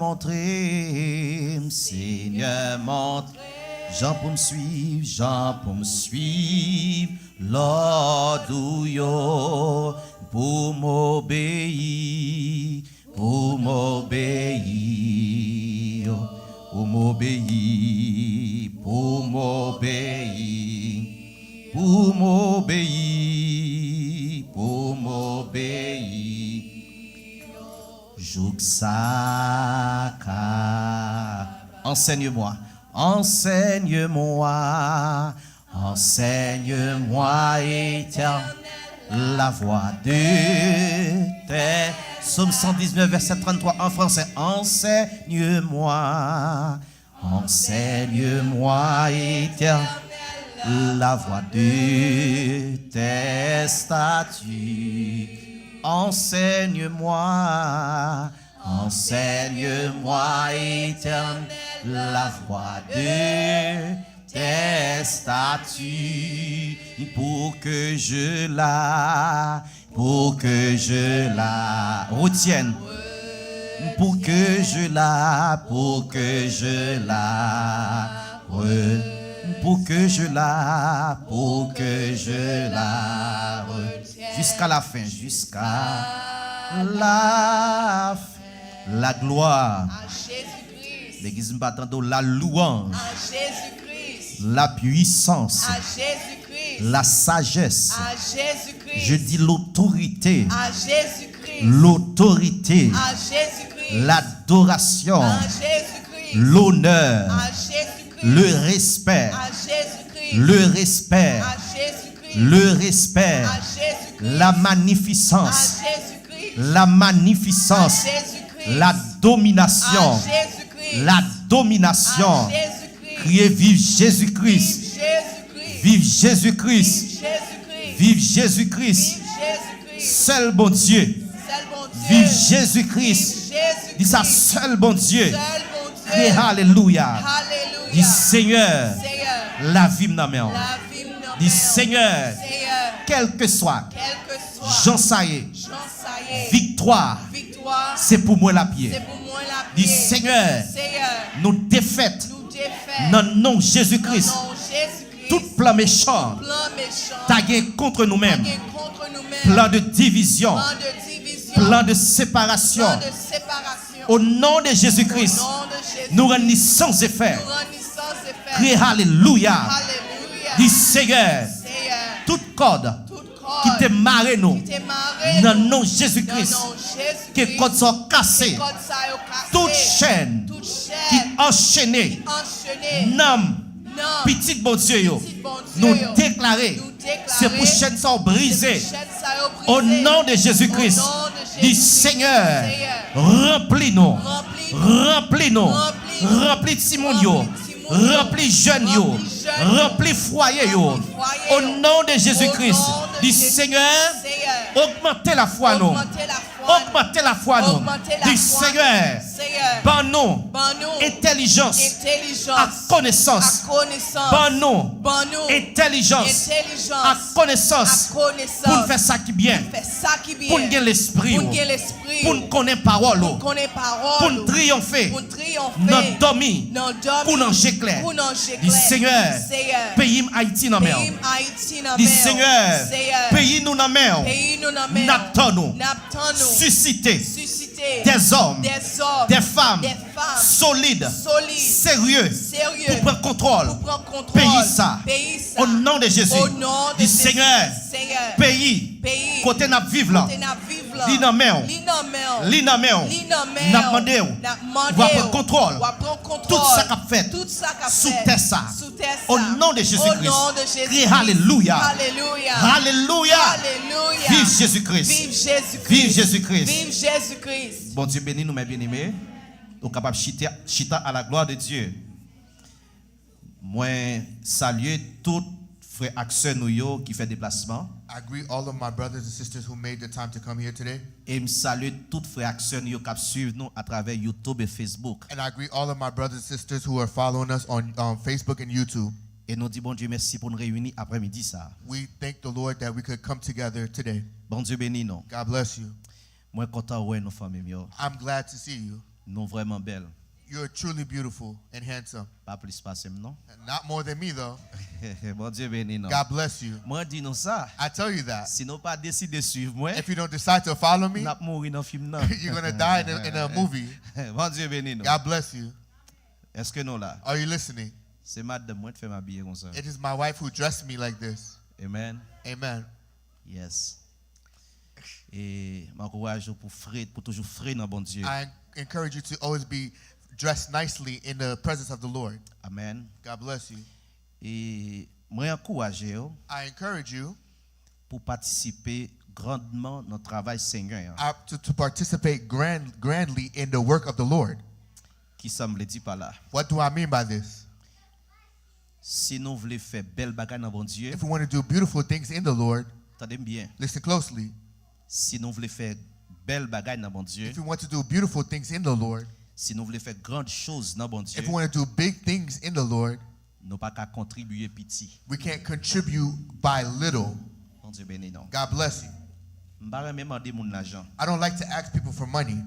montré, Seigneur montré. Jean pour me suivre, Lord ou yo, pour m'obéir, pour m'obéir, pour m'obéir, pour m'obéir, pour m'obéir, pour m'obéir. Jouxaka, enseigne-moi. Enseigne-moi, enseigne-moi, éternel, la voix de tes. Psaume 119, verset 33 en français. Enseigne-moi, enseigne-moi, éternel, la voix de tes statuts. Enseigne-moi, enseigne-moi, éternel, la voix de tes statuts, pour que je la retienne, pour que je la jusqu'à la fin, la gloire. L'église m'attend la louange, la puissance, la sagesse. Je dis l'autorité, l'adoration, l'honneur, le respect, la magnificence, la domination. La domination. Criez vive Jésus-Christ. Vive Jésus-Christ. Vive Jésus-Christ. Seul bon Dieu. Vive Jésus-Christ. Dis ça, seul bon Dieu. Criez Alléluia. Dis Seigneur, la vie m'en met. Dis Seigneur, quel que soit, j'en sais, victoire, c'est pour moi la pierre. Dis Seigneur, nous défaites dans le nom de Jésus-Christ. Tout plan méchant, tagué contre nous-mêmes, plan de division, plan de séparation. Au nom de Jésus-Christ, nous rendons sans effet. Criez Alléluia. Dis Seigneur, toute corde qui te marre nous, dans le nom de Jésus-Christ, que les cordes sont cassées, toute chaîne qui enchaînée, nam, petit bon Dieu, nous déclarer, ces chaînes sont brisées. Au nom de Jésus-Christ, dis Seigneur, remplis-nous, remplis-nous, remplis Simon, remplis jeunes, remplis foyer. Au nom de Jésus-Christ, dis Seigneur, augmentez la foi nous. Augmentez la foi nous. Dis Seigneur, ban nous intelligence à connaissance. Ban nous intelligence à connaissance pour faire ça qui bien. Pour nous gagner l'esprit. Pour nous connaître parole. Pour nous triompher. Nous dormir. Pour nous éclairer. Dis Seigneur, pays Haïti dans mer. Dis Seigneur, pays nous dans mer. N'attendons. Susciter des hommes, des femmes solides, sérieux, pour prendre contrôle. Pays ça. Au nom de Jésus. Dis Seigneur, pays, côté n'a vivre là. L'inamel, n'a demandé, va prendre contrôle. Tout ça qu'a fait, sous terre ça. Au nom de Jésus-Christ. Crie Alléluia. Alléluia. Vive Jésus-Christ. Vive Jésus-Christ. Vive Jésus-Christ. Bon Dieu bénis nous, mes bien-aimés. Nous sommes capables de chita à la gloire de Dieu. Moi, saluer tout frère Axel Nouyo qui fait déplacement. I greet all of my brothers and sisters who made the time to come here today. Et je salue tout frère Axel Nouyo qui suivent nous à travers YouTube et Facebook. And I greet all of my brothers and sisters who are following us on Facebook and YouTube. Et nous disons bon Dieu merci pour nous réunir après-midi ça. We thank the Lord that we could come together today. Bon Dieu bénis nous. God bless you. Moi content ouais nos familles. I'm glad to see you. Non vraiment belle. You're truly beautiful and handsome. Pas plus passé non. Not more than me, though. Bon Dieu béni non. God bless you. Moi dis nous ça. I tell you that. Si nous pas décider de suivre moi, If you don't decide to follow me, n'a mourir dans film non. you're going to die in a movie. Bon Dieu béni non. God bless you. Est-ce que nous là? Are you listening? C'est madame moi qui fait m'habiller comme ça. It is my wife who dressed me like this. Amen. Amen. Yes. Et m'encourage pour toujours frais dans bon Dieu. I encourage you to always be dressed nicely in the presence of the Lord. Amen. God bless you. Et moi encourage I encourage you pour participer grandement dans le travail Seigneur. to participate grandly in the work of the Lord. Qui semble dit par là. What do I mean by this? Si nous voulons faire belle bagaille dans bon Dieu, If we want to do beautiful things in the Lord, attendez bien. listen closely. Si nous voulons faire belle bagaille dans bon Dieu, If we want to do beautiful things in the Lord, si nous voulons faire grandes choses dans bon Dieu, if we want to do big things in the Lord, nous pas qu'à contribuer petit. we can't contribute by little. Bon Dieu béni non. God bless you. M'pas même demander mon l'argent. I don't like to ask people for money,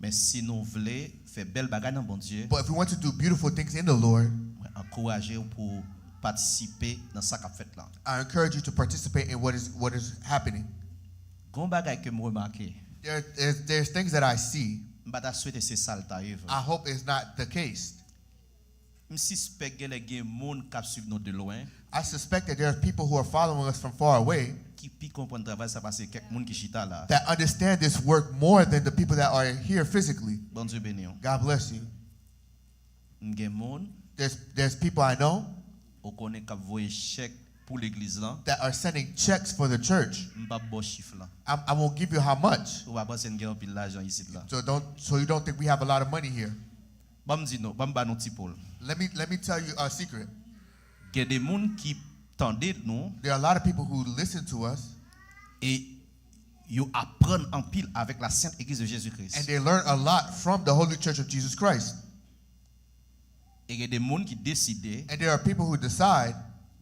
Mais si nous voulons faire belle bagaille dans bon Dieu, but if we want to do beautiful things in the Lord, encourager pour participer dans ça qu'a fait là. I encourage you to participate in what is happening. Gon bagaille que me remarqué. There's things that I see. M'pas souhaiter c'est ça t'arrive. I hope it's not the case. Me suspect que les gens monde qui suivent nous de loin, I suspect that there are people who are following us from far away qui pi comprendre travail ça parce que quelques monde qui chita là. that understand this work more than the people that are here physically. Bon Dieu béni. God bless you. M'gen monde There's people I know on connaît qui voyer chèque pour l'église là. that are sending checks for the church. M'pas bon chiffre là. I won't give you how much, Ou pas penser n'gen pile l'argent ici là. so you don't think we have a lot of money here. Bon me dit non, bon ba nous petit Paul. Let me tell you a secret. Il y a des monde qui tendent nous There are a lot of people who listen to us et ils apprennent en pile avec la Sainte Église de Jésus-Christ. and they learn a lot from the Holy Church of Jesus Christ. Et il y a des gens qui décident And there are people who decide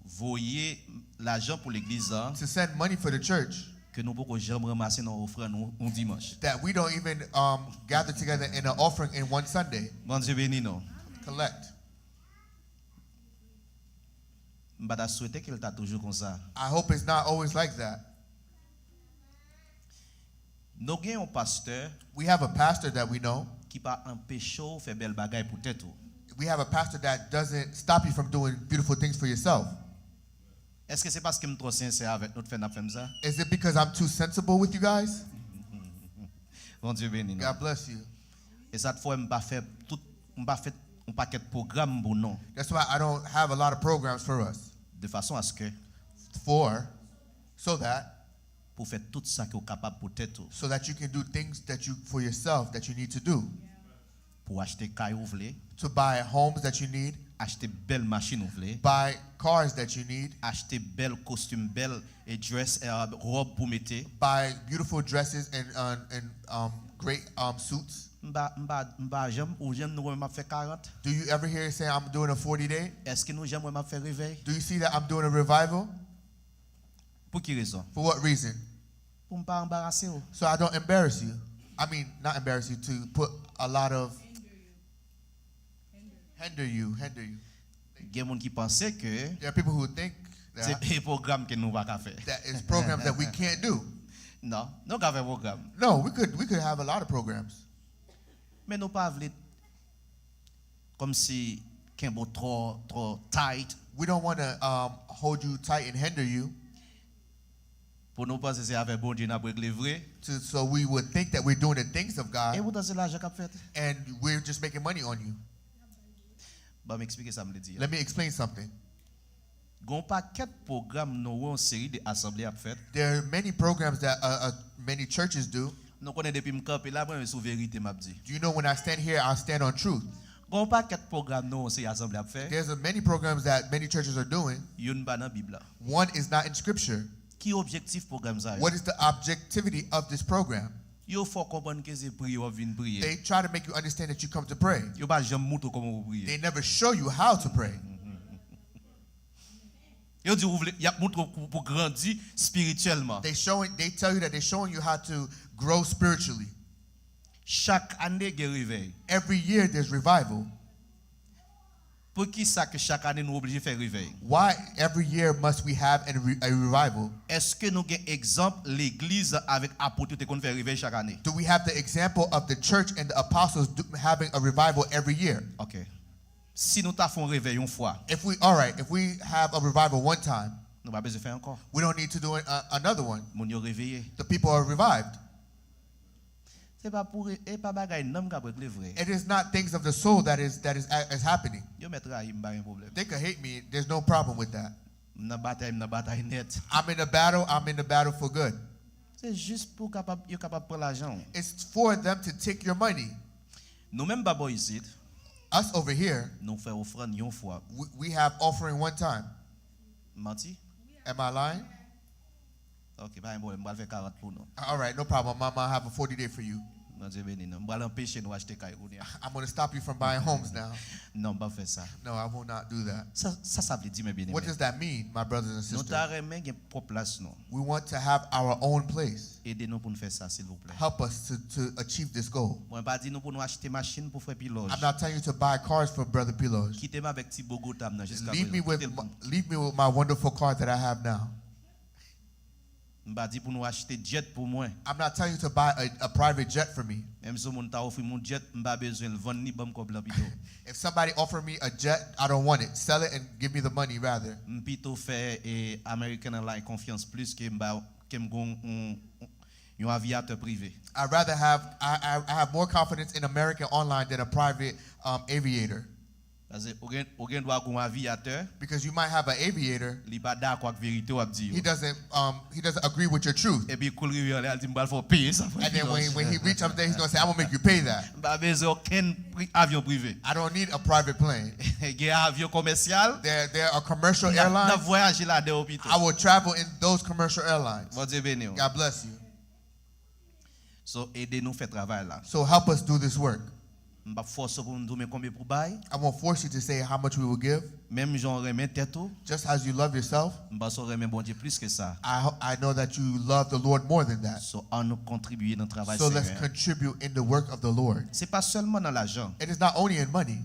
voyer l'argent pour l'église hein, to send money for the church que nous pouvons jamais ramasser dans offrande un dimanche. that we don't even gather together in an offering in one Sunday. Bon Dieu béni non. Collect. M'pas souhaiter qu'il t'a toujours comme ça. I hope it's not always like that. Nous avons un pasteur We have a pastor that we know. qui pas empêcher de faire belle bagaille pour tête. We have a pastor that doesn't stop you from doing beautiful things for yourself. Est-ce que c'est parce que je suis trop sincère avec notre fait ça? Is it because I'm too sensible with you guys? Bon Dieu béni non. God bless you. Et cette fois m'pas faire tout m'pas fait un paquet de programmes pour nous That's why I don't have a lot of programs for us. de façon à ce que So that pour faire tout ça que vous capable pour tête you can do things that you for yourself that you need to do. pour acheter caille ou voulez, To buy homes that you need, acheter belle machine ou voulez, buy cars that you need, acheter belle costume, belle et dress robe pour mettre. buy beautiful dresses and great suits. J'aime nous m'a fait 40. Do you ever hear say I'm doing a 40-day? Est-ce que nous j'aime m'a fait réveil? Do you see that I'm doing a revival? Pour quelle raison? For what reason? Pour ne pas embarrasser. So I don't embarrass you. I mean, not embarrass you, to put a lot of hinder you. Il y a des gens qui pensent que There are people who think c'est that, un programme que nous va faire. that is programs that we can't do. Non, nous avons un programme. No, we could have a lot of programs. Mais nous pas voulons comme si qu'un beau trop tight We don't want to hold you tight and hinder you, pour nous penser c'est avec bon Dieu n'a pas réglé vrai. so we would think that we're doing the things of Et God vous dans l'argent qu'a fait. and we're just making money on you. Bah m'expliquer ça me le dire. Let me explain something. Gon paquet programme nous une série d'assemblées à fait. There are many programs that many churches do. Nous connaît depuis me camper là pour sous vérité m'a dit. Do you know when I stand here, I stand on truth? Gon paquet programme nous c'est assemblée à fait. There's many programs that many churches are doing. Yon pas dans Bible là. One is not in Scripture. Qui objectif programme ça? What is the objectivity of this program? Yo faut comprendre que c'est prier ou vinn prier. They try to make you understand that you come to pray. Yo pas jamais montre comment vous prier. They never show you how to pray. Yo dit vous voulez y a montre pour grandir spirituellement. They tell you that they're showing you how to grow spiritually. Chaque année, il y a réveil. Every year there's revival. Pour qui ça que chaque année nous obligés de faire réveil? Why every year must we have a revival? Est-ce que nous avons exemple l'église avec apôtres qui fait réveil chaque année? Do we have the example of the church and the apostles having a revival every year? OK. Si nous t'avons réveil une fois, If we have a revival one time, nous pas besoin de faire encore. we don't need to do another one. Mon yo réveillé. The people are revived. C'est pas pour et pas bagaille n'am ka le vrai. It is not things of the soul that is happening. Yo mettra aí pas un problème. They could hate me. There's no problem with that. N'a bataille net. I'm in the battle. I'm in the battle for good. C'est juste pour capable yo capable prendre l'argent. It's for them to take your money. Nous même pas ici, Us over here, nous faire offrande une fois. we have offering one time. Menti? Am I lying? OK, pas un problème, on va faire 40 pour nous. All right, no problem. Mama, I have a 40-day for you. Non, Dieu béni. On va l'empêcher nous acheter caille. I'm going to stop you from buying homes now. Non, pas faire ça. No, I will not do that. Ça veut dire mes bien-aimés. What does that mean, my brothers and Nous sisters? t'arrêtons une propre place nous. We want to have our own place. Aidez-nous pour nous faire ça s'il vous plaît. Help us to achieve this goal. Moi pas dire nous pour nous acheter machine pour faire piloge. I'm not telling you to buy cars for Brother Pilos. Quittez-moi avec petit Bogota maintenant jusqu'à Leave me présent. with my wonderful car that I have now. Je pas dire pour nous acheter jet pour moi. I'm not telling you to buy a private jet for me. Même si mon t'a offert mon jet, je pas besoin de vendre ni bon comme plutôt. If somebody offer me a jet, I don't want it. Sell it and give me the money rather. Je plutôt faire American Airlines confiance plus que un aviateur privé. I'd rather have I have more confidence in American Online than a private aviator. Parce que aucun doit un aviateur, Because you might have an aviator, il pas d'accord avec vérité ou dire. he doesn't agree with your truth. Et puis cool rivière il dit m'al faut payer ça. And then when he reach up there, he's gonna say, "I'm gonna make you pay that." Pas besoin aucun avion privé. I don't need a private plane. Il y a avion commercial. There are commercial N'a airlines. voyager là de hôpital. I will travel in those commercial airlines. Bon Dieu béni. God bless you. So aidez-nous faire travail là. So help us do this work. On va forcer pour nous donner combien pour bail. I won't force you to say how much we will give. Même j'en remets tête tout. Just as you love yourself, On va se remettre bon Dieu plus que ça. I know that you love the Lord more than that. So on nous contribuer dans le travail So let's Seigneur. contribute in the work of the Lord. C'est pas seulement dans l'argent. It is not only in money.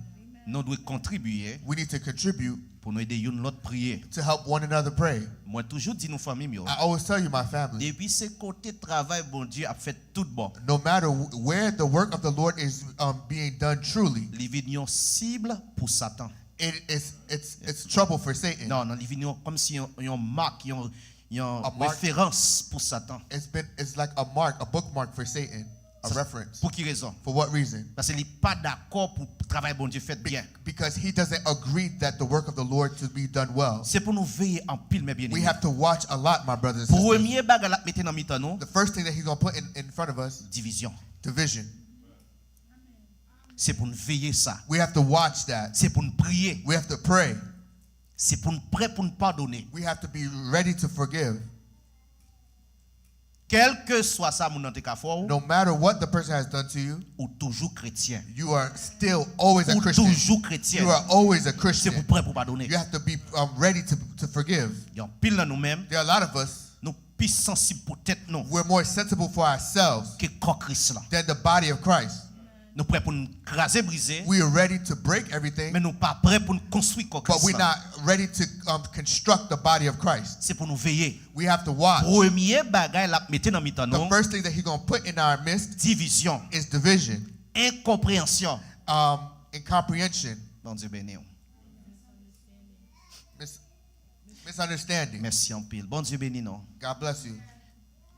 Nous devons contribuer We need to contribute pour nous aider une l'autre prier. to help one another pray. Moi toujours dis nos familles yo. I always tell you, my family, Depuis ce côté travail bon Dieu a fait tout bon. no matter where the work of the Lord is being done truly, Les vignes cible pour Satan. it's trouble for Satan. Non, les vignes comme si on marque, on A mark. référence pour Satan. It's like a bookmark for Satan, a reference. Pour quelle raison? For what reason? Parce qu'il n'est pas d'accord pour travail bon Dieu fait bien. Because he doesn't agree that the work of the Lord to be done well. C'est pour nous veiller en pile mes bien-aimés. We have to watch a lot, my brothers and sisters. Premier bagage la mettre dans mi-temps nous, The first thing that he's going to put in front of us, division. division. C'est pour nous veiller ça. We have to watch that. C'est pour nous prier. We have to pray. C'est pour nous prêt pour nous pardonner. We have to be ready to forgive. Quel que soit ça mon antécafor, No matter what the person has done to you, ou toujours chrétien. you are still always a Ou Christian. toujours chrétien. You are always a C'est Christian. pour prêt pour pardonner. You have to be ready to forgive. Il y a pile dans nous-mêmes, There are a lot of us, nous plus sensibles pour tête nous we're more sensible for ourselves que corps Christ là. than the body of Christ. Nous prêts pour nous craser, briser, We are ready to break everything, mais nous pas prêts pour nous construire corps but Christ we're là. not ready to construct the body of Christ. C'est pour nous veiller. We have to watch. Premier bagage la mettre dans mi-temps The nous, first thing that he's going to put in our midst division, is division, incompréhension. incomprehension, Bon Dieu béni. misunderstanding. Merci en pile. Bon Dieu béni non. God bless you.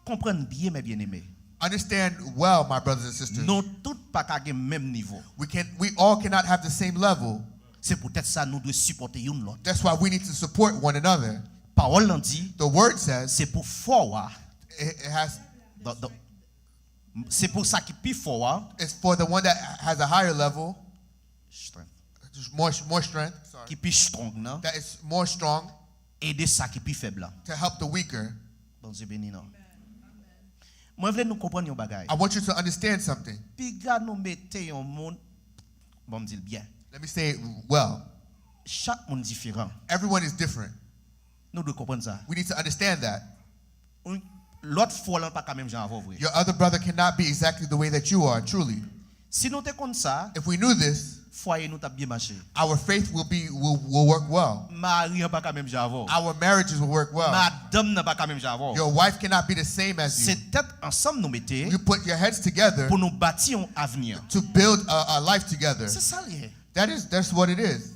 Comprenez bien mes bien-aimés. Understand well, my brothers and sisters. Nous tous pas qu'à le même niveau. We all cannot have the same level. C'est peut-être ça nous devons supporter une l'autre. That's why we need to support one another. Parole en dit, The word says c'est pour forward. it has. C'est pour ça qui plus forward. It's for the one that has a higher level, Strength. just more strength. Sorry. Qui plus strong, non? That is more strong Aider ça qui plus faible. to help the weaker. Bon Dieu béni non. Moi je veux nous comprendre un bagage. I want you to understand something. Puis gars nous mettez un monde bon me dire bien. Let me say it well. Chaque monde différent. Everyone is different. Nous devons comprendre ça. We need to understand that. l'autre fois là pas quand même genre vrai. Your other brother cannot be exactly the way that you are, truly. Si nous te comme ça, If we knew this, foyer nous t'a bien marché. our faith will work well. Mari pas quand même genre. Our marriages will work well. Madame n'a pas quand même genre. Your wife cannot be the same as you. C'est tête ensemble nous mettez You put your heads together pour nous bâtir un avenir. to build a life together. C'est ça lié. That's what it is.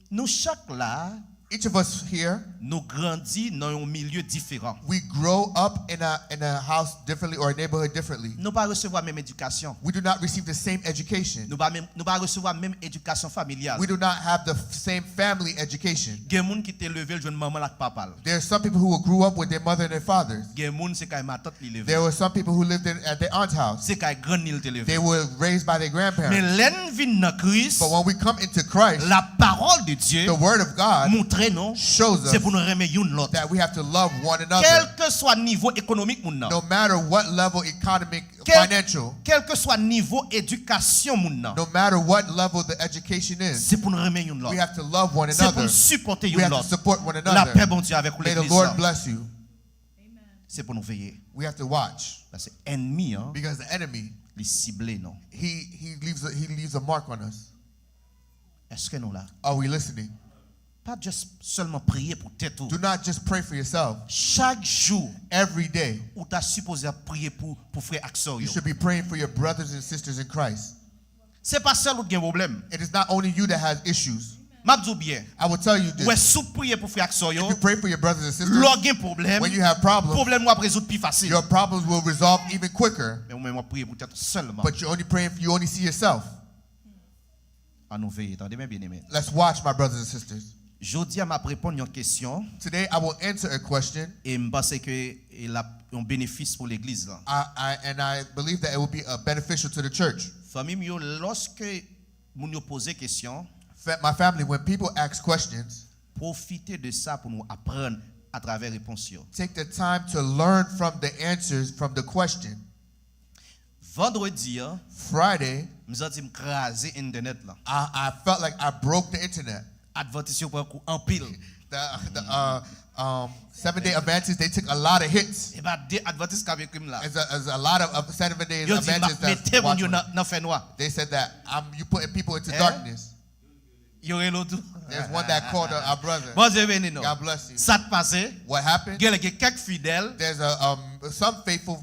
Nous chaque là, Each of us here, nous grandis dans un milieu différent. we grow up in a house differently or a neighborhood differently. Nous pas recevoir même éducation. We do not receive the same education. Nous pas recevoir même éducation familiale. We do not have the same family education. Gen moun qui te levé le jeune maman la papa. There are some people who grew up with their mother and their fathers. Gen moun c'est kay ma tante li levé. There were some people who lived at their aunt's house. C'est kay grand il te levé. They were raised by their Mais grandparents. l'en vin dans Christ, But when we come into Christ, la parole de Dieu the Word of God montre non, shows c'est us pour nous remettre une l'autre. that we have to love one another. Quel que soit niveau économique moun nan. No matter what level economic, Quel- financial, Quel que soit niveau éducation moun nan. no matter what level the education is, C'est pour nous remettre une we l'autre. have to love one C'est pour another. nous supporter We une have to l'autre. support one La paix another. bon Dieu avec May the l'église. Lord bless you. C'est pour nous veiller. We have to watch Parce que ennemi hein, because the enemy, les ciblé non. he leaves a mark on us. Est-ce que nous là? Are we listening? Pas juste seulement prier pour tête tout. Do not just pray for yourself. Chaque jour, Every day, où tu as supposé prier pour frère Axel. you should be praying for your brothers and sisters in Christ. C'est pas seul ou qui a un problème. It is not only you that has issues. M'abdou bien. I will tell you Ouais, this. sous prier pour frère Axel, If you pray for your brothers and sisters, l'on a un problème. when you have problems, Problème moi résoudre plus facile. your problems will resolve even quicker. Mais moi prier pour tête seulement. But you're only praying for you only see yourself. À nous veiller. Attendez bien aimé. Let's watch, my brothers and sisters. Jodi à m'a répondre une question Today, I will answer a question. et me pense que il a un bénéfice pour l'église là. I believe that it will be beneficial to the church. Famille mio lorsque moun yo pose question, My family, when people ask questions, profitez de ça pour nous apprendre à travers réponses yo. take the time to learn from the answers from the question. Vendredi, hein, Friday, me senti m'craser internet là. I felt like I broke the internet. Advertisement pour un coup en pile. The 7-day Adventist, they took a lot of hits. Et bah des advertisement avec crime là. There's a lot of 7-day Yo dit Adventists mettez that moun watch yo me. dans fait noir. They said that you putting people into Eh? darkness. Yo l'autre. There's one that called our brother. Bon Dieu béni non. God bless you. Ça te passé? What happened? Il y a quelques fidèles, There's some faithful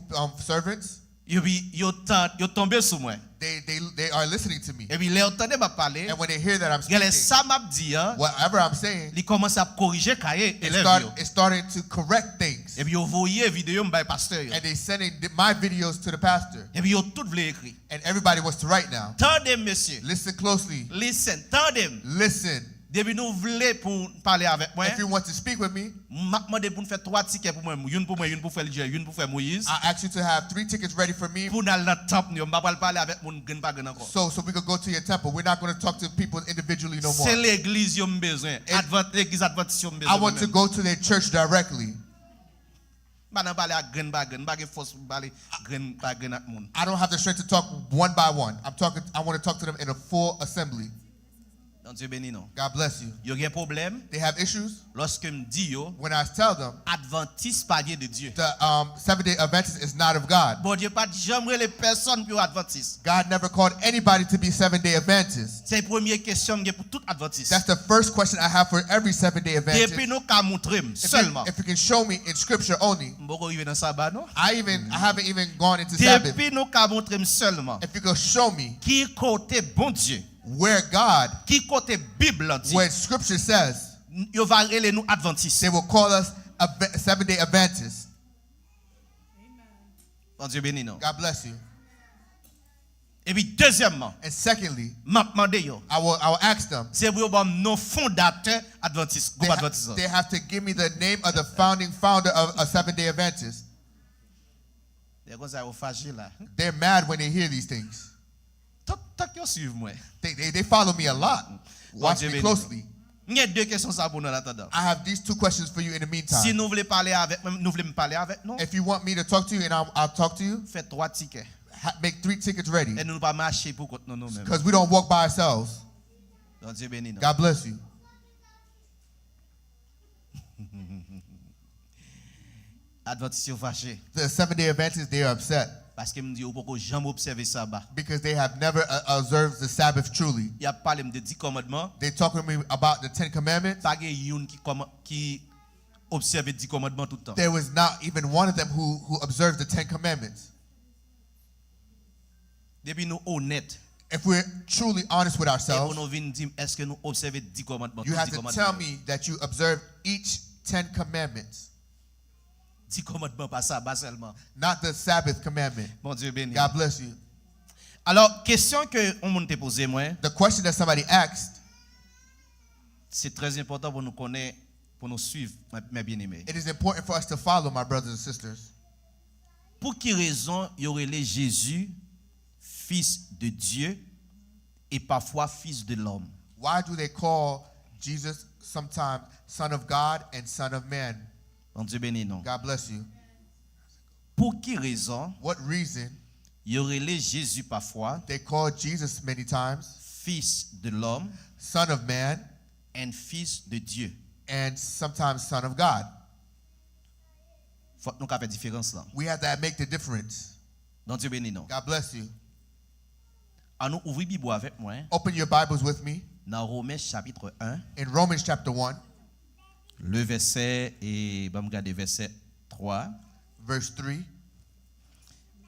servants. yo tombé sur moi. They are listening to me. Et puis les entendez m'a parler. And when they hear that I'm Il y a les speaking, ça m'a dit hein. whatever I'm saying, Il commence à corriger cahier élève yo. it's starting to correct things. Et puis yo voyé vidéo m'bay pasteur yo. And they sending my videos to the pastor. Et puis yo tout vle écrit. And everybody wants to write now. Tendez monsieur. Listen closely. Listen, tendez. Listen. Depuis nous voulons pour parler avec moi. If you want to speak with me, M'a demandé pour nous faire 3 tickets pour moi, une pour moi, une pour faire Lidia, une pour faire Moïse. I ask you to have 3 tickets ready for me Pour aller dans le temple, nous pas parler avec mon gen pas gen encore. so we could go to your temple. We're not going to talk to people individually no more. C'est l'église yo besoin. L'église adventiste yo besoin. I want to go to their church directly. Pas nan parler avec gen pas gen force pour parler gen pas gen ak moun. I don't have the strength to talk one by one. I want to talk to them in a full assembly. Donc Dieu béni non. God bless you. Yo gen problème They have issues. lorsque me dit yo When I tell them adventiste pas de Dieu. the 7-day Adventist is not of God. Bon Dieu pas jamais les personnes pour adventiste. God never called anybody to be 7-day Adventist. C'est la première question pour tout adventiste. That's the first question I have for every 7-day Adventist. Depuis nous ka montrer seulement. If you can show me in scripture only, Mboko arrivé dans sabbat non? I haven't even gone into Sabbath. Depuis nous ka montrer seulement. If you can show me Qui côté bon Dieu, where God, qui côté Bible dit, where scripture says, yo va rele nous adventistes. they will call us a 7-day Adventists. Bon Dieu béni non. God bless you. Et puis deuxièmement, And secondly, m'a demandé yo, I will ask them, c'est pour bon nos fondateurs adventistes, groupe adventiste. they have to give me the name of the founding founder of a 7-day Adventist. C'est comme ça au fâché là. They're mad when they hear these things. Tant que suivre moi. They follow me a lot. Watch me closely. Il y a deux questions ça pour nous là-dedans. I have these 2 questions for you in the Si meantime. nous voulons parler avec nous voulons me parler avec nous, If you want me to talk to you and I'll talk to you, faites 3 tickets. make 3 tickets ready. Et nous pas marcher pour contre nous-mêmes. Because we don't walk by ourselves. Donc Dieu béni nous. God bless you. Adventiste fâché The Seventh-day Adventists, they are upset parce que me dit pourquoi jamais observer sabbat. because they have never observed the Sabbath truly. Il a parlé de 10 commandements, They talking to me about the Ten Commandments. pas une qui observe 10 commandements tout le temps. There was not even one of them who observed the Ten Commandments. Depuis nous honnêtes, If we're truly honest with et ourselves, nous venons dire est-ce que nous observons 10 commandements? you have 10 to commandements. tell me that you observe each 10 commandments, 10 commandements pas ça, pas seulement. not the Sabbath commandment. Bon Dieu béni. God bless you. Alors, question que on m'a posée moi, The question that somebody asked, c'est très important pour nous connaître, pour nous suivre, mes bien-aimés. it is important for us to follow, my brothers and sisters. Pour quelle raison y aurait Jésus fils de Dieu et parfois fils de l'homme? Why do they call Jesus sometimes Son of God and Son of Man? Bon Dieu béni non. God bless you. Pour quelle raison What reason y aurait Jésus parfois they call Jesus many times fils de l'homme Son of Man et fils de Dieu? and sometimes Son of God? Faut que nous faire différence là. We have to make the difference. Bon Dieu béni non. God bless you. À nous ouvrir Bible avec moi Open your Bibles with me dans Romains chapitre 1, in Romans chapter 1, le verset et va me regarder verset 3. verse 3.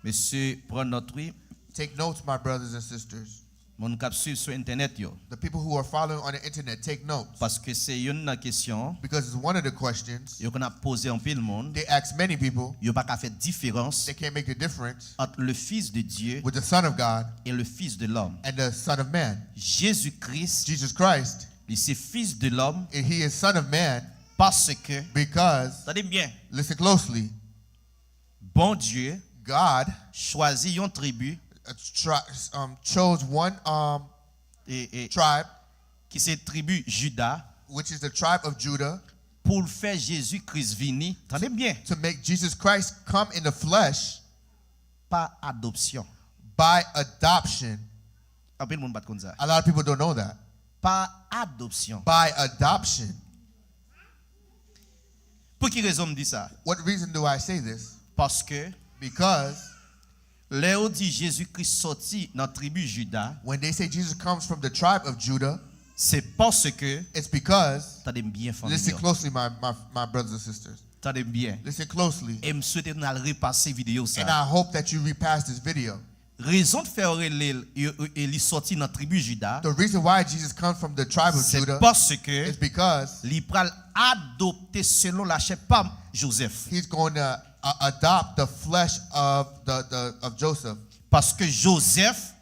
Monsieur prend notre Take notes, my brothers and sisters. mon cap suivre sur internet yo The people who are following on the internet, take notes. parce que c'est une question Because it's one of the questions yo qu'on a posé en pile monde. they ask many people. Yo pas qu'à faire différence They can't make the difference entre le fils de Dieu with the Son of God et le fils de l'homme. and the Son of Man. Jésus-Christ, Jesus Christ, lui c'est fils de l'homme and he is Son of Man parce que, because, attendez bien, listen closely, bon Dieu God choisit une tribu chose one et tribe, qui c'est tribu Juda which is the tribe of Judah, pour faire Jésus-Christ venir, attendez bien, to make Jesus Christ come in the flesh par adoption. by adoption. En pile monde pas comme ça. A lot of people don't know that. Par adoption. By adoption. Pour quelle raison me dit ça? What reason do I say this? Parce que Because Léo dit Jésus-Christ sorti dans la tribu Juda, when they say Jesus comes from the tribe of Judah, c'est parce que, it's because, attendez bien, famille, listen closely, my brothers and sisters. attendez bien, Listen closely. et me souhaite nous aller repasser vidéo And ça. I hope that you repass this video. Raison de faire il sorti dans la tribu Juda, The reason why Jesus comes from the tribe of c'est Judah parce que is because il pral adopter selon la chair par Joseph. he's going to adopt the flesh of of Joseph. Parce que Joseph,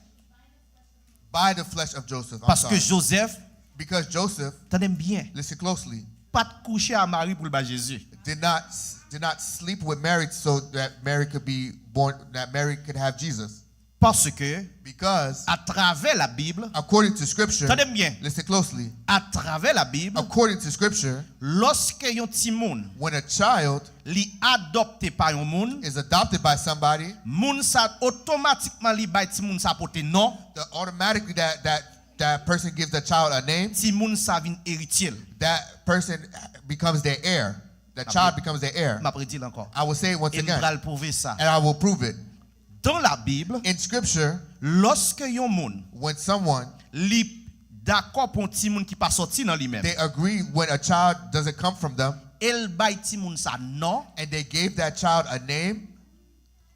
By the flesh of Joseph. I'm parce que sorry. Joseph, Because Joseph, attendez bien, listen closely, pas de coucher à Marie pour le bas Jésus. did not sleep with Mary so that Mary could be born, that Mary could have Jesus. Parce que, Because à travers la Bible, according to Scripture, attendez bien, listen closely, à travers la Bible, according to Scripture, lorsque yon ti moun when a child li adopté par yon moun, is adopted by somebody, moun sa automatiquement li bay ti moun sa pote non, automatically that person gives the child a name, ti moun sa vin héritier. that person becomes their heir. The child becomes their heir. M'a prédit encore. I will say it once Et again, m'bral prouver ça. and I will prove it. Dans la Bible, In Scripture, lorsque yon moun when someone, li d'accord pour ti moun qui pas sorti dans lui-même, they agree when a child doesn't come from them, el bay ti moun sa non, and they gave that child a name,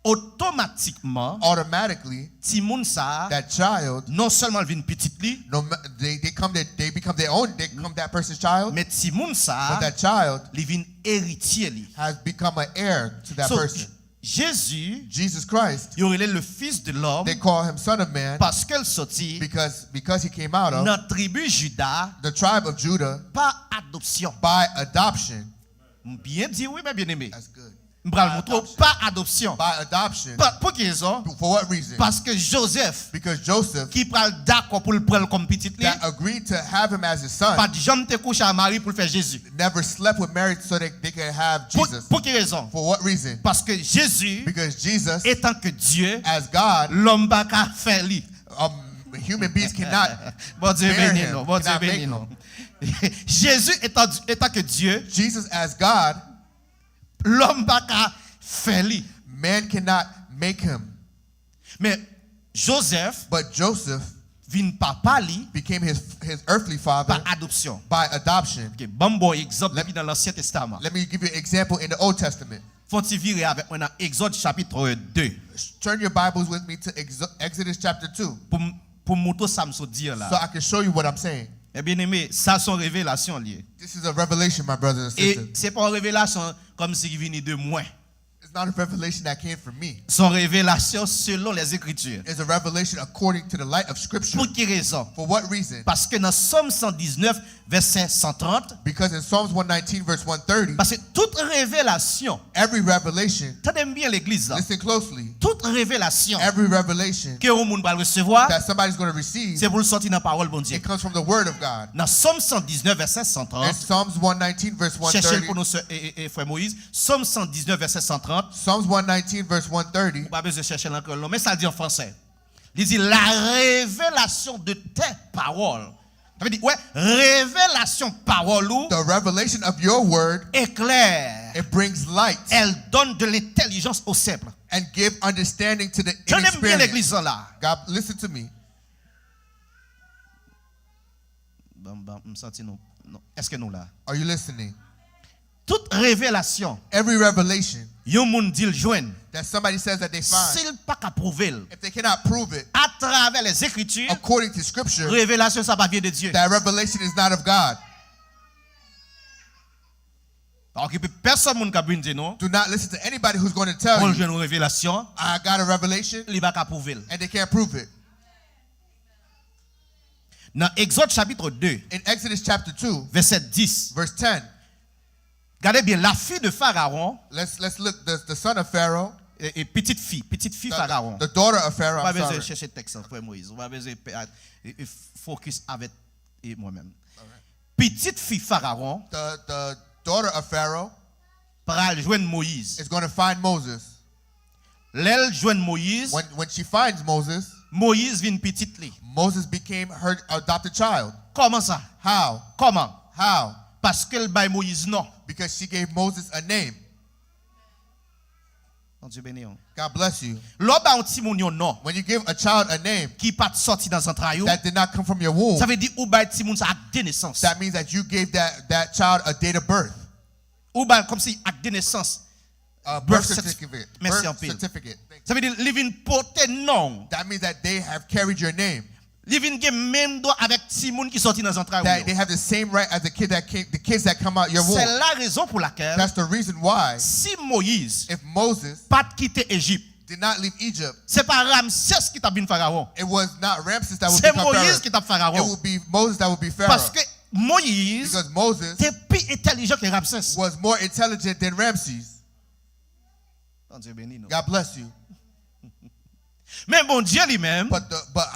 automatiquement automatically ti moun sa that child, non seulement vin petit li, they become their own, they become that person's child, mais ti moun but sa that child li vin héritier li. has become an heir to that So, person. Jésus, Jesus Christ, il aurait le fils de l'homme they call him Son of Man parce qu'elle sortit because he came out of dans la tribu Juda the tribe of Judah par adoption. by adoption. Bien dit oui, mais bien aimé. That's good. M'bral By montrer adoption. par adoption. By adoption. Pour quelle raison? For what reason? Parce que Joseph, Because Joseph, qui pral d'accord pour le prendre comme petit li, that agreed to have him as his son, pas de jamais te coucher à Marie pour le faire Jésus. never slept with Mary so that they could have Jesus. Pour quelle raison? For what reason? Parce que Jésus, Because Jesus, étant que Dieu, as God, l'homme va qu'à faire lui. human beings cannot. Bon Dieu bear béni him, nous. Bon Dieu cannot béni make nous. Jésus étant que Dieu, Jesus, as God, l'homme pas qu'à faire lui. Man cannot make him. Mais Joseph But Joseph vient papa lui became his earthly father par adoption. by adoption. OK, bon bon exemple depuis dans l'Ancien Testament. Let me give you an example in the Old Testament. Faut-il virer avec moi dans Exode chapitre 2 Turn your Bibles with me to Exodus chapter 2 pour montrer ça me dire là. so I can show you what I'm saying. Eh bien aimé, ça sont révélations liées. This is a revelation, my brothers and Et sisters. c'est pas une révélation comme si il venait de moi. It's not a revelation that came from me. Son révélation selon les Écritures. It's a revelation according to the light of Scripture. Pour quelle raison? For what reason? Parce que dans Somme 119, verset 130, Because in Psalms 119, verse 130, parce que toute révélation, every revelation, tenez bien l'église là, listen closely, toute révélation every revelation que le monde va recevoir, that somebody's going to receive, c'est pour le sortir dans la parole bon Dieu. it comes from the Word of God. Dans Somme 119, verset In 130, Psalms 119, verse cherchez 130, pour nous, frère Moïse, Somme 119, verset 130, Psalms 119, verse 130, pas besoin de chercher encore long, mais ça dit en français. Il dit la révélation de tes paroles. Ça veut dire, ouais, révélation parole ou the revelation of your word, éclaire. it brings light Elle donne de l'intelligence au simple. and give understanding to the Tenez bien inexperienced. l'église là. God, listen to me. Est-ce que nous là? Are you listening? Toute révélation, Every revelation yon moun dit le joindre. that somebody says that they find, S'il pas qu'à prouver, if they cannot prove it à travers les Écritures, according to Scripture, révélation ça va vient de Dieu. that revelation is not of God. Alors que personne moun ka dire non. Do not listen to anybody who's going to tell On you, joue une révélation, I got a revelation, il va qu'à prouver. and they can't prove it. Dans Exode chapitre 2, In Exodus chapter 2, verset 10. verse 10, Regardez bien, la fille de Pharaon, let's look, the son of Pharaoh, et petite fille Pharaon. the daughter of On Pharaoh, va I'm besoin sorry. de chercher le texte, frère Moïse. On va besoin de focus avec moi-même. Petite fille Pharaon, The daughter of Pharaoh para joindre Moïse. is going to find Moses. L'elle joindre Moïse, When she finds Moses, Moïse vient petite li. Moses became her adopted child. Comment ça? How? Comment? How? Parce qu'elle baille Moïse non. Because she gave Moses a name. Dieu béni. God bless you. L'homme a un petit moun yon non When you give a child a name qui pas sorti dans un trayo. that did not come from your womb, Ça veut dire ou baille petit moun ça acte de naissance. that means that you gave that child a date of birth. Ou baille comme si acte de naissance. A Birth birth certificate. Merci en Birth pile. certificate. Ça veut dire li vin porter non. That means that they have carried your name. Li vin gen même droit avec petit moun qui sorti dans un trayo. That they have the same right as the kids that come out your C'est womb. la raison pour laquelle That's the reason why si Moïse if Moses pas quitter Égypte, did not leave Egypt, c'est pas Ramsès qui t'a bin Pharaon. it was not Ramses that would C'est become Moïse Pharaoh. qui t'a It Pharaon. would be Moses that would be Parce Pharaoh. que Moïse Because Moses était plus intelligent que Ramsès. was more intelligent than Ramses. Dieu béni nous. God bless you. Mais bon Dieu lui-même, But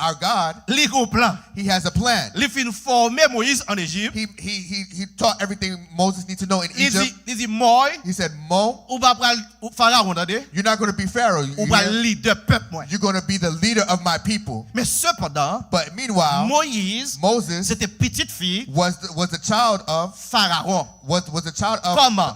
our God, il a un plan. He has a plan. Il fin former Moïse en Égypte. He taught everything Moses needs to know in Il Egypt. dit moi, He said, Mo, ou va prendre Pharaon attendez, you're not going to be Pharaoh. ou va leader peuple moi. You're going to be the leader of my people. Mais cependant, But meanwhile, Moïse, Moses c'était petite fille was the child of Pharaon was the child of Comment?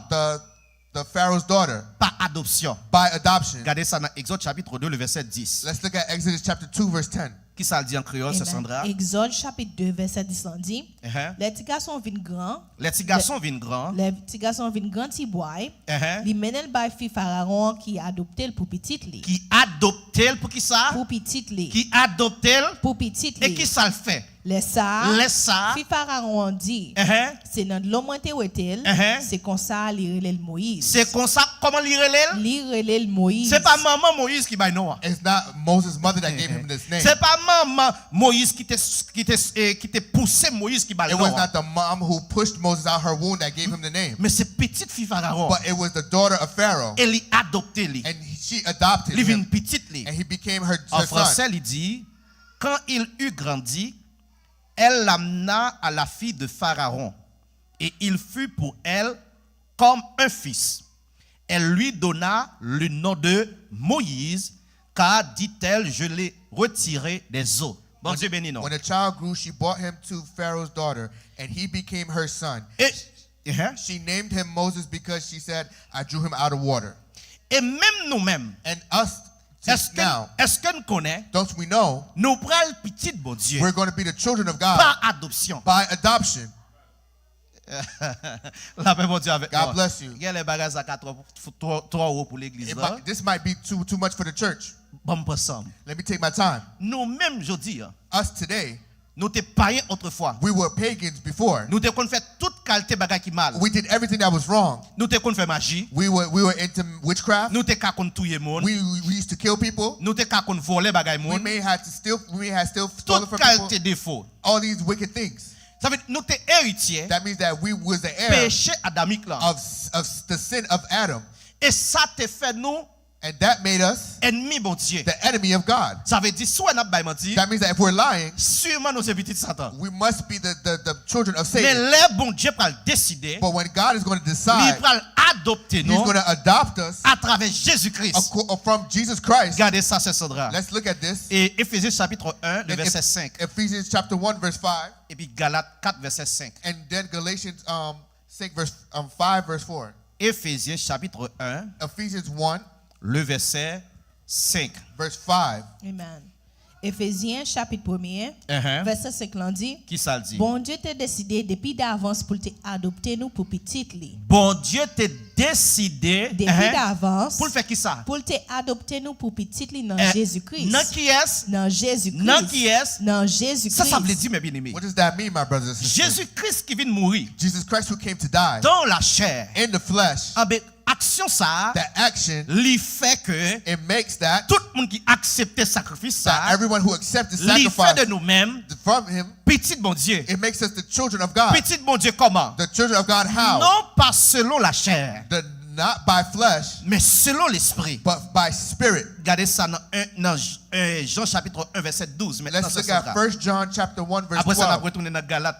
the Pharaoh's daughter par adoption. by adoption. Regardez ça dans Exode chapitre 2 le verset 10. Let's look at Exodus chapter 2 verse 10. Qui ça le dit en créole, c'est Amen. Sandra? Exode chapitre 2 verset 10 on dit Uh-huh. les petits garçons viennent grands, Les petits garçons viennent grands. les petits garçons viennent grands ti boy, Uh-huh. li menen bay fi Pharaon qui adopté pour petite li. Qui adopte pour qui ça? Pour petite li. Qui adopte Pour petite et qui li. ça le fait? Les ça, Laisse ça. fi Pharaon dit Uh-huh. c'est dans l'homme monté ou est-elle, Uh-huh. c'est comme ça li relève Moïse. C'est comme ça, comment lire l'elle? Li relève Moïse. C'est pas maman Moïse qui baille non. It's not Moses' mother that gave him this name. C'est pas maman Moïse qui t'est poussé Moïse qui baille It non. was not the mom who pushed Moses out her womb that gave him the name. Mais c'est petite fille Pharaon. But it was the daughter of Pharaoh. Elle est adoptée lui. And she adopted Il vient him. petite lui. And he became her En son. français, il dit, quand il eut grandi, elle l'amena à la fille de Pharaon, et il fut pour elle comme un fils. Elle lui donna le nom de Moïse, car, dit-elle, je l'ai retiré des eaux. Bon Dieu béni, non. When the child grew, she brought him to Pharaoh's daughter, and he became her son. Et She named him Moses because she said, I drew him out of water. Et même nous-mêmes, And us now, est-ce que nous connaissons, don't we know, nous prenons le petit bon Dieu we're going to be the children of God par adoption. by adoption. La paix bon Dieu avec God moi. bless you. Il y a les bagages à 3 euros pour l'église. This might be too much for the church. Bon, pas ensemble. Let me take my time. Nous-mêmes, je dis, Us today, nous étions païens autrefois. we were pagans before. Nous avons fait toute qualité de bagages qui mal. We did everything that was wrong. Nous avons fait magie. We were into witchcraft. Nous avons tué les gens. We used to kill people. Nous avons volé les bagages. We may have still stolen Toute from qualité people. de défaut. All these wicked things. Ça veut dire nous sommes héritiers That means that we was the heir péché adamique là. of the sin of Adam. Et ça te fait nous And that made us ennemis bon Dieu. the enemy of God. Ça veut dire soit nous avons menti, That means that if we're lying, sûrement nous sommes petits de Satan. we must be the children of Mais Satan. le bon Dieu va décider, But when God is going to il decide, va adopter He's nous going to adopt us à travers Jésus-Christ. from Jesus Christ. Regardez ça, c'est Sandra. Let's look at this. Et Éphésiens chapitre 1, le verset 5. Ephesians chapter 1 verse 5, Et puis Galates 4, verset 5. and then Galatians 5 verse 4. Éphésiens chapitre 1, Ephesians 1 le verset 5. verse 5. Amen. Éphésiens chapitre 1er, verset 5 là dit, Qui ça le dit? bon Dieu t'a décidé depuis d'avance pour te adopter nous pour petite li. Bon Dieu t'a décidé Depuis d'avance pour le faire qui ça? pour te adopter nous pour petite li dans Eh, Jésus-Christ. Dans qui est? Dans Jésus-Christ. Dans qui est? Dans Jésus-Christ. Ça veut dire, mes bien-aimés. What does that mean, my brothers and sisters? Jésus-Christ qui vient de mourir Jesus Christ who came to die dans la chair. in the flesh. Ah ben, action ça, That action, lui fait que it makes that tout le monde qui accepte le sacrifice ça, everyone who accepts the lui fait sacrifice de nous-mêmes from him, petit bon Dieu. it makes us the children of God. Petit bon Dieu comment? The children of God how? Non pas selon la chair, Not by flesh, mais selon l'esprit. but by spirit. Regardez ça dans Jean chapitre 1 verset 12. Maintenant, Let's c'est look ça. at 1 John chapter 1 verse Après ça, on va 12. retourner dans Galates.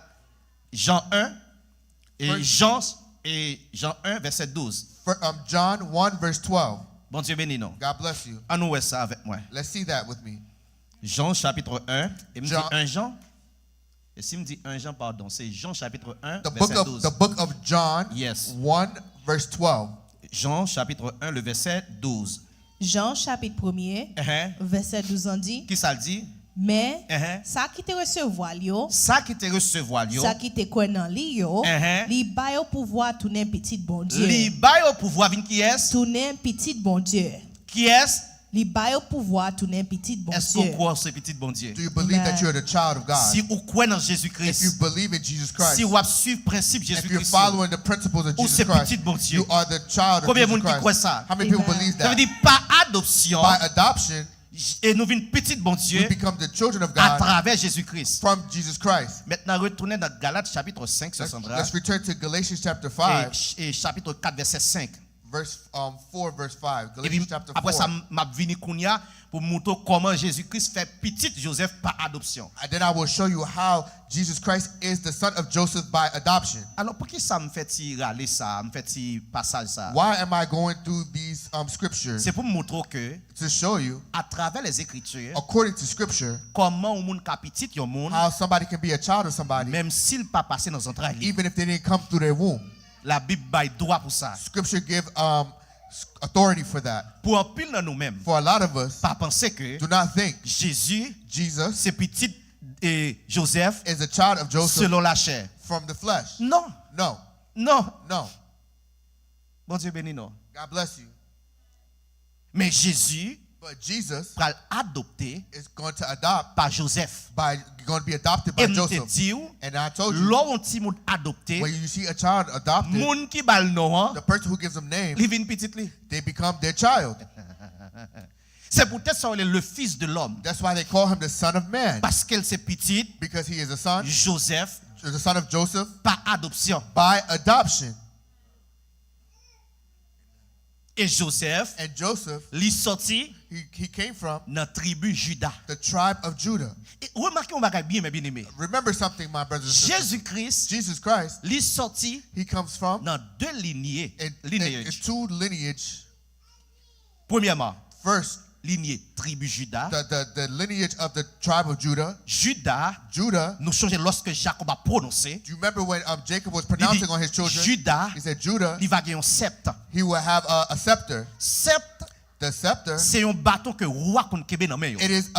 Jean 1 et Jean 1 verset 12. John 1 verse 12. Bon Dieu béni nous. God bless you. On nous ça avec moi. Let's see that with me. Jean chapitre 1. Et me dit Jean. 1 Jean. Et si me dit 1 Jean, pardon, c'est Jean chapitre 1 The verset 12. book of John Yes. 1 verse 12. Jean chapitre 1 le verset 12. Jean chapitre 1er, verset 12 en dit, Qui ça le dit? mais ça qui te recevoir yo, Ça qui te recevoir yo. ça qui te connaît li yo, li ba yo pouvoir tourner petit bon Dieu. Li bay au pouvoir vin qui est? Tourner petit bon Dieu. Qui est? Li ba yo pouvoir tourner petit bon Est-ce qu'on Dieu. croit ce petit bon Dieu? Do you believe Amen. that you're the child of God? Si vous croyez dans If you Jésus-Christ, believe in Jesus Christ, si vous suivez le principe if you're Jésus-Christ, following the principles of ou Jesus c'est Christ, petit bon Dieu. you are the child of Combien de Jesus monde qui croit Christ. ça? How many people Amen. believe Ça veut that? dire par adoption, By adoption, et nous venons petit bon Dieu we become the children of à God travers Jésus-Christ. from Jesus Christ. Maintenant, retournez dans Galates chapitre 5, ce sera, Let's return to Galatians chapter 5, et chapitre 4, verset 5. verse 4, verse 5. Et puis, Galatians chapter après ça, 4. m'a vini kounya pour montrer comment Jésus-Christ fait petit Joseph par adoption. And then I will show you how Jesus Christ is the son of Joseph by adoption. Alors, pour qui ça me fait râler ça, me fait passage ça? Why am I going through these scriptures? C'est pour montrer que, To show you, à travers les Écritures, according to scripture, comment un monde petit, un monde, how somebody can be a child of somebody, même s'il pas passé dans entrailles, even if they didn't come through their womb. la Bible baille droit pour ça. Scripture give authority for that. Pour un pile dans nous-mêmes, For a lot of us, pas penser que do not think Jésus, Jesus c'est petit et Joseph is a child of Joseph selon la chair. from the flesh. Non, No, non. no. Bon Dieu béni nous. God bless you. Mais Jésus But Jesus va adopter is going to adopt par Joseph. going to be adopted by Et me te Joseph. dit, And I told you, l'on ti moun adopté, when you see a child adopted, moun ki bal nou, the person who gives them name, li vin petit li. they become their child. C'est peut-être ça le fils de l'homme. That's why they call him the son of man, Parce qu'elle c'est petit, because he is a son, Joseph, the son of Joseph par adoption. by adoption. Et Joseph, And Joseph, li sorti he came from dans tribu Juda. the tribe of Judah. Et remarquez un bagay bien, mes bien-aimés. Remember something, my brothers and sisters. Jésus-Christ, Jesus Christ, li sorti he comes from dans deux lignées. in Lineage. two lineage. Premièrement, First, lignée tribu Juda. the lineage of the tribe of Judah. Juda, Judah. nous changeons lorsque Jacob a prononcé. Do you remember when Jacob was pronouncing on his children? Juda, He said Judah, il va gagner un sceptre. he will have a scepter. Sceptre, The scepter, c'est un bâton que roi qu'on kebe dans main yo. it is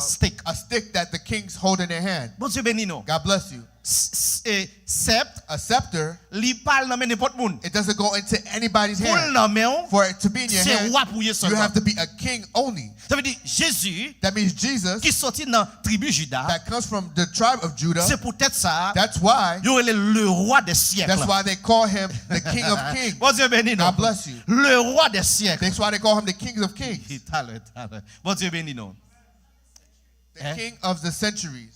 Stick. a stick that the kings hold in their hand. Bon Dieu béni nous. God bless you. Sceptre, A scepter, li parle dans main n'importe monde. it doesn't go into anybody's Pour hand. dans main, For it to be in your c'est hand, roi pour y you seulement. have to be a king only. Ça veut dire Jésus That means Jesus, qui sorti dans tribu Juda, that comes from the tribe of Judah. c'est peut-être ça. That's why. Il y aurait le roi des siècles. That's why they call him the King of Kings. Bon Dieu béni nous. God bless you. Le roi des siècles. That's why they call him the King of Kings. Bon Dieu béni nous. The King of the centuries.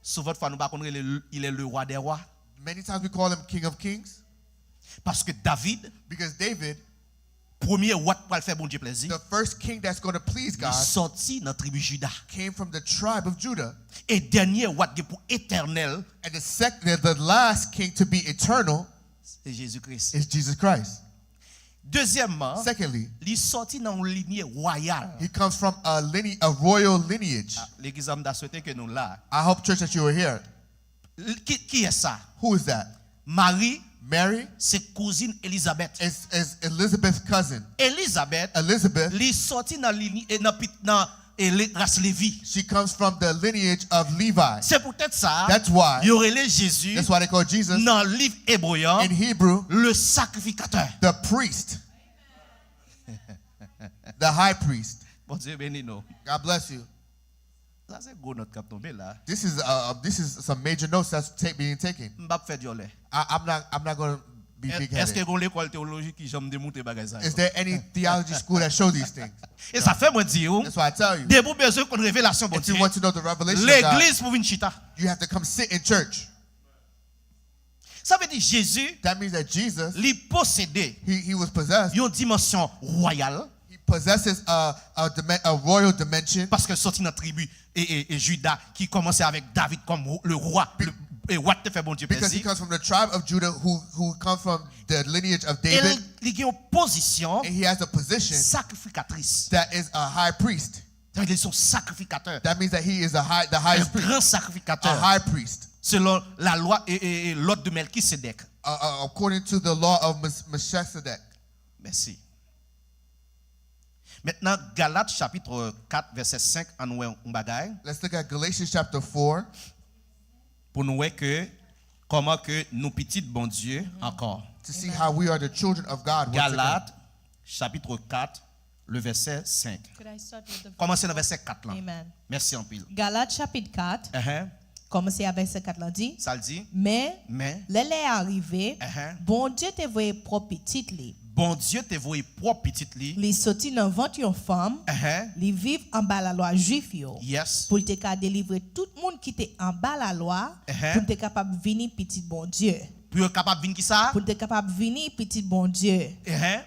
Souvent fois nous pas connaître il est le roi des rois Many times we call him King of Kings parce que David, because David, premier roi pour faire bon Dieu plaisir, the first king that's going to please il God, sorti dans tribu Juda. came from the tribe of Judah. Et dernier roi qui pour éternel, And the last king to be eternal c'est Jésus-Christ. is Jesus Christ. Deuxièmement, Secondly, il sorti dans une lignée royale. he comes from a royal lineage. L'église a souhaité que nous là. I hope, church, that you are here. Qui est ça? Who is that? Marie, Mary c'est cousine Elisabeth. is Elizabeth's cousin. Elizabeth, Elizabeth, il sorti dans lignée dans race Lévi. she comes from the lineage of Levi. C'est peut-être ça. That's why. Il y aurait les Jésus That's why they call Jesus, dans le livre hébreu in Hebrew, le sacrificateur. the priest, the high priest. Bon Dieu béni nous. God bless you. Ça c'est gros note qui a tombé là. This is some major notes that's being taken. M'pa faire violer. I'm not going to be Est-ce que big-headed. vous l'école théologique qui j'aime démonter bagay ça? Is there any theology school that show these things? Et ça fait moi dire, That's why I tell you. des vous besoin qu'on révélation bon If you Dieu. want to know the revelation of God, L'église pour venir chita. you have to come sit in church. Ça veut dire Jésus, That means that Jesus, il possédait he was possessed. une dimension royale He possesses a royal dimension parce que sorti dans la tribu et Juda qui commençait avec David comme le roi. Et roi te fait bon Dieu because he plaisir. comes from the tribe of Judah who comes from the lineage of Et David. il a une position And he has a position sacrificatrice. that is a high priest. Ça veut dire son sacrificateur. That means that he is the Un highest priest, grand a sacrificateur. high priest, Selon la loi et l'ordre de Melchisedec. according to the law of Melchizedek. Merci. Maintenant, Galates chapitre 4, verset 5, en nous un bagay, Let's look at Galatians chapter 4 pour nous voir que comment que nous petits bon Dieu encore. to see how we are the children of God. once again. Galates chapitre 4, le verset 5. Could I start with the Commencez dans le verset 4 là. Amen. Merci en pile. Galates chapitre 4, Uh-huh. commencez avec verset 4 là dit. Ça le dit. Mais, Mais, l'elle est arrivée, Uh-huh. bon Dieu te voyé propre petite li. bon Dieu te voyé propre petite li. Li sorti dans ventre une femme, Uh-huh. li vive en bas la loi juif yo. Yes. Pour te ka délivrer tout le monde qui était en bas la loi, Uh-huh. pour te capable venir petit bon Dieu. Pour être capable de venir qui ça? Pour te capable venir petit bon Dieu. Uh-huh.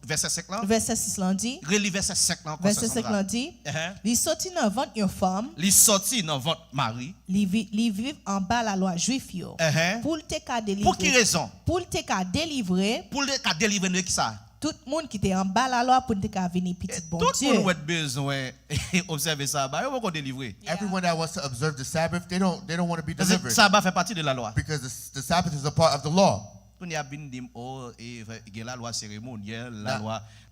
Verset 5 là. Verset 6 là dit. Relis verset 5 là. Verset 5 là dit. Uh-huh. Li sorti dans ventre une femme, Il sorti dans votre mari. li vive en bas la loi juif yo. Uh-huh. Pour te ka Pour qui délivrer. raison? Pour te ka délivrer Pour le délivrer de qui ça? tout le monde qui était en bas la loi pour te ka venir petit bon Tout Dieu. le monde a besoin d'observer ça. Bah, on va délivrer. Everyone that wants to observe the Sabbath, they don't want to be Parce que delivered ça va faire partie de la loi. because the Sabbath is a part of the law. On y a bien dit, oh, et il y a la loi cérémonielle,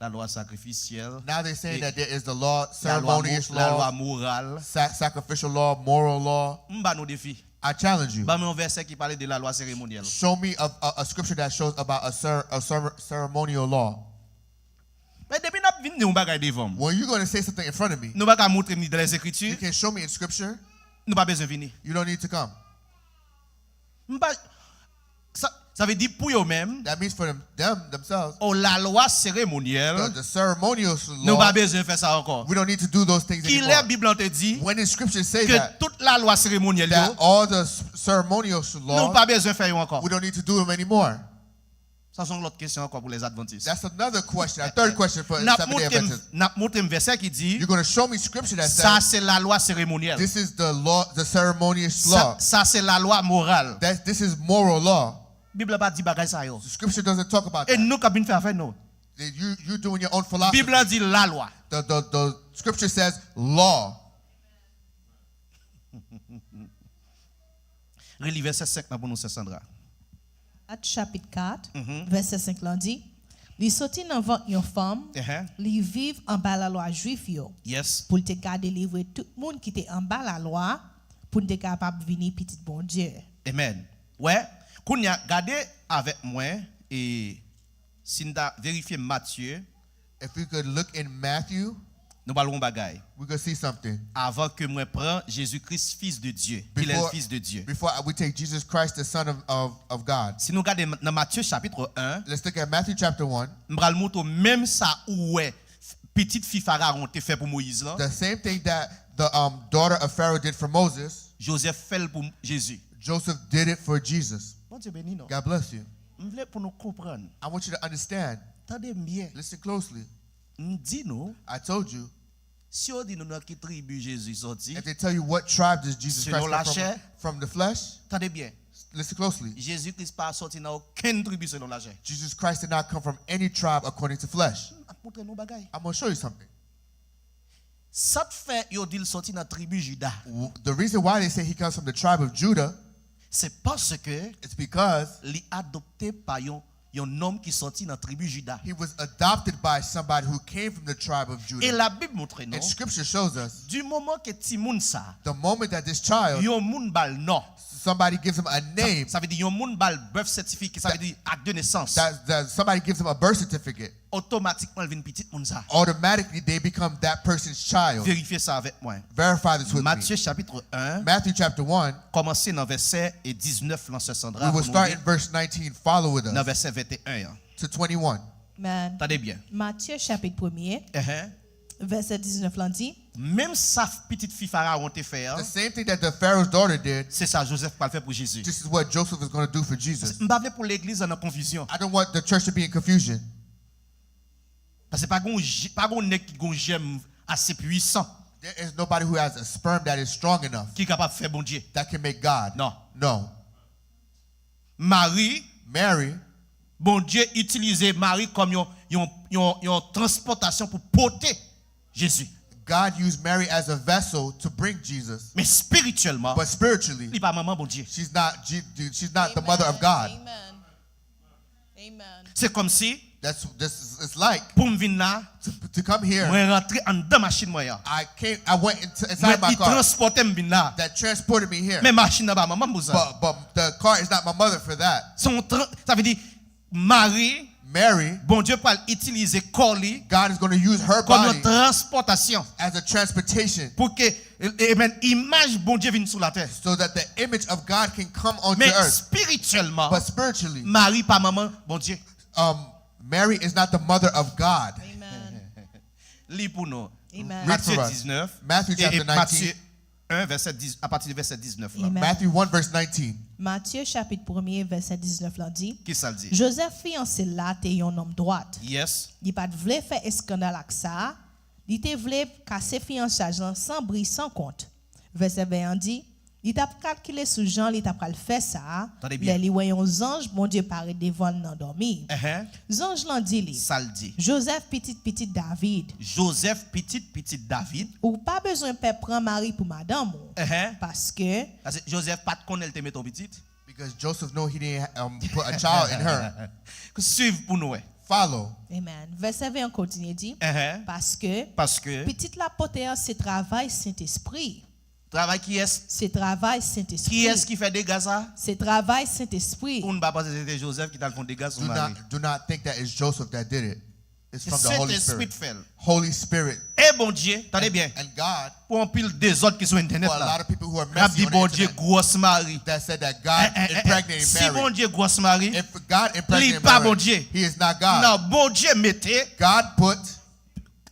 la loi sacrificielle, Now they're saying that there is the law, la ceremonious loi law, morale. sacrificial law, moral law. M'ba nous défi. I challenge you. Bah, un verset qui parlait de la loi cérémonielle. Show me a scripture that shows about a ceremonial law. Mais depuis nous venons nous bagay devant. When you're going to say something in front of me, Nous pas montrer ni dans les you Écritures, can show me in scripture. nous pas besoin venir. You don't need to come. Ça veut dire pour eux-mêmes, That means for themselves, oh, la loi cérémonielle, the ceremonial nous pas law, besoin de faire ça encore. we don't need to do those things Qui la anymore. Bible te dit When the scriptures say que that, toute la loi cérémonielle, that all the ceremonial nous law, pas besoin de faire encore. we don't need to do them anymore. Ça sont l'autre question encore pour les adventistes. That's another question, a third question for N'a Seventh-day Adventists. montré un verset qui dit You're going to show me scripture that ça says c'est la loi cérémonielle. this is the law, the ceremonious law. Ça c'est la loi morale. This is moral law. Bible pas dit bagay ça yo. The scripture doesn't talk about Et that. nous qui bien faire affaire nous. You're doing your own philosophy. Bible dit la loi. The scripture says law. Relis verset 5 pour nous, Sandra. Acte chapitre 4, verset 5 là dit, li sorti dans ventre une femme, li vive en bas la loi juif yo. Yes. Pour te garder livrer tout le monde qui était en bas la loi pour te capable venir petit bon Dieu. Amen. Ouais, kounya gardé avec moi et si nous vérifier Matthieu, If we could look in Matthew, nous parlons bagay. we could see something. Avant que moi prends Jésus-Christ fils de Dieu, il est le fils de Dieu. Before we take Jesus Christ, the Son of God. Si nous regardons dans Matthieu chapitre 1, Let's look at Matthew chapter 1. nous allons montrer même ça où est petite fille Pharaon te fait pour Moïse là. The same thing that the daughter of Pharaoh did for Moses, Joseph fait pour Jésus. Joseph did it for Jesus. Bon Dieu béni non. God bless you. Je veux pour nous comprendre. I want you to understand. Attendez bien. Listen closely. Dis nous I told you, si on dit nous dans quelle tribu Jésus sorti. if they tell you what tribe does Jesus Selon la Christ chair, come from the flesh, Attendez bien. listen closely. Jésus-Christ pas sorti dans aucune tribu selon la chair. Jesus Christ did not come from any tribe according to flesh. Montre nous bagay. I'm going to show you something. Ça te fait yo dit sorti dans tribu Juda. The reason why they say he comes from the tribe of Judah, C'est parce que it's because il adopté par un homme qui sorti dans tribu Juda. he was adopted by somebody who came from the tribe of Judah. Et la Bible montre non. And scripture shows us Du moment que ti moun ça, the moment that this child, yon moun bal non. somebody gives him a name, Ça veut dire yon moun bal birth certificate, ça veut dire acte de naissance. that somebody gives him a birth certificate, Automatiquement, il vient petit moun ça. automatically they become that person's child. Vérifiez ça avec moi. Verify this with Matthieu me. chapitre 1, Matthew chapter 1, commencez dans verset 19, Lancer Sandra. we will start in verse 19. Follow with Dans us verset 21. to 21. Amen. Attendez bien. Matthieu chapitre 1er, verset 19 là dit, Même sa petite fille Pharaon te fait, The same thing that the Pharaoh's daughter did, c'est ça Joseph va le faire pour Jésus. this is what Joseph is going to do for Jesus. Je ne veux pas pour l'église en confusion. I don't want the church to be in confusion. Parce que pas gon nèg qui gon j'aime assez puissant There is nobody who has a sperm that is strong enough qui est capable de faire bon Dieu. that can make God. Non. No. Marie, Mary, bon Dieu utilisait Marie comme une transportation pour porter Jésus. God used Mary as a vessel to bring Jesus. Mais spirituellement, But spiritually, il n'est pas maman bon Dieu. she's not the mother of God. Amen. Amen. C'est comme si It's like pour me venir là, to come here. moi rentrer en dedans machine moi ya. I went inside my Il car transportait me venir là. that transported me here. Mais machine là pas maman pour ça. But the car is not my mother for that. Ça veut dire Marie, Mary, bon Dieu peut utiliser corps li God is going to use her comme body une transportation as a transportation pour que image bon Dieu vienne sur la terre. so that the image of God can come onto Mais earth. spirituellement, But spiritually, Marie pas maman bon Dieu. Mary is not the mother of God. Amen. Lis pour nous. Amen. Matthieu Read for us. 19. Matthew chapter et Matthieu 19. 1 verset 10 à partir du verset 19 là. Amen. Matthew 1 verse 19. Matthieu chapitre 1er, verset 19 là dit, Qui ça le dit? Joseph fiancé là t'es un homme droit. Yes. Il pas voulu faire scandale avec ça. Il te voulu casser fiançage sans bris sans compte. Verset 20 dit, il t'a calculé sous Jean, il t'a pas fait ça. Attendez bien. Les voyons ange, mon Dieu paraît devant l'endormi. Ange l'en dit li. Ça le dit. Joseph petit David. Joseph petit David. Ou pas besoin de prendre Marie pour madame. Parce que Joseph pas connaît le te mettre petit. Because Joseph knew he didn't put a child in her. Suivre pour nous. Follow. Amen. Verset 20 continue dit parce que petite la potere c'est travail Saint-Esprit. Travail qui est? C'est travail Saint-Esprit. Qui est-ce qui fait des dégâts ça? C'est travail Saint-Esprit. On ne va pas penser que c'était Joseph qui t'a fait des dégâts sur Marie. Do not think that it's Joseph that did it. It's from the Holy Spirit. Fait. Holy Spirit. Eh bon Dieu, attendez bien. And God, Pour un pile des autres qui sont internet for a lot là. of people who are Rap messy dit on the bon Dieu internet, grosse Marie. that said that God impregnated Si bon Mary. Dieu grosse Marie. If God impregnated pas bon Mary, Dieu. he is not God. Non, bon Dieu mettez God put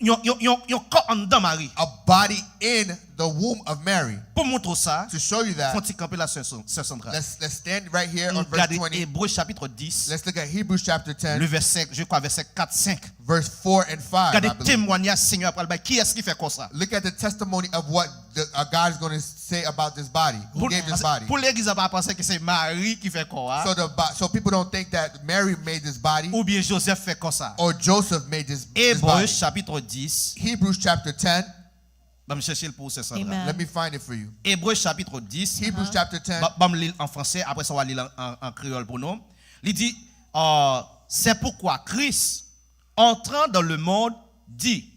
yon corps en dedans Marie. a body in the womb of Mary. Pour montrer ça, To show you that, faut-il camper la sœur Sandra. let's stand right here on verse Regardez 20. Hébreux chapitre 10, Let's look at Hebrews chapter 10, le verset, je crois verset 4-5. verse 4 and 5. I Regardez believe. témoignage Seigneur après le bail. Qui est-ce qui fait comme ça? Look at the testimony of what God is going to say about this body. Who gave this body? Pour l'église, on va penser que c'est Marie qui fait quoi? So people don't think that Mary made this body Ou bien Joseph fait comme ça. or Joseph made this Hébreux body. chapitre 10. Hebrews chapter 10. Je vais chercher le pour ce soir. Amen. Let me find it for you. Hébreux chapitre 10. Hebrews chapter 10. Je vais lire en français, après ça, on va lire en créole pour nous. Il dit, c'est pourquoi Christ, entrant dans le monde, dit,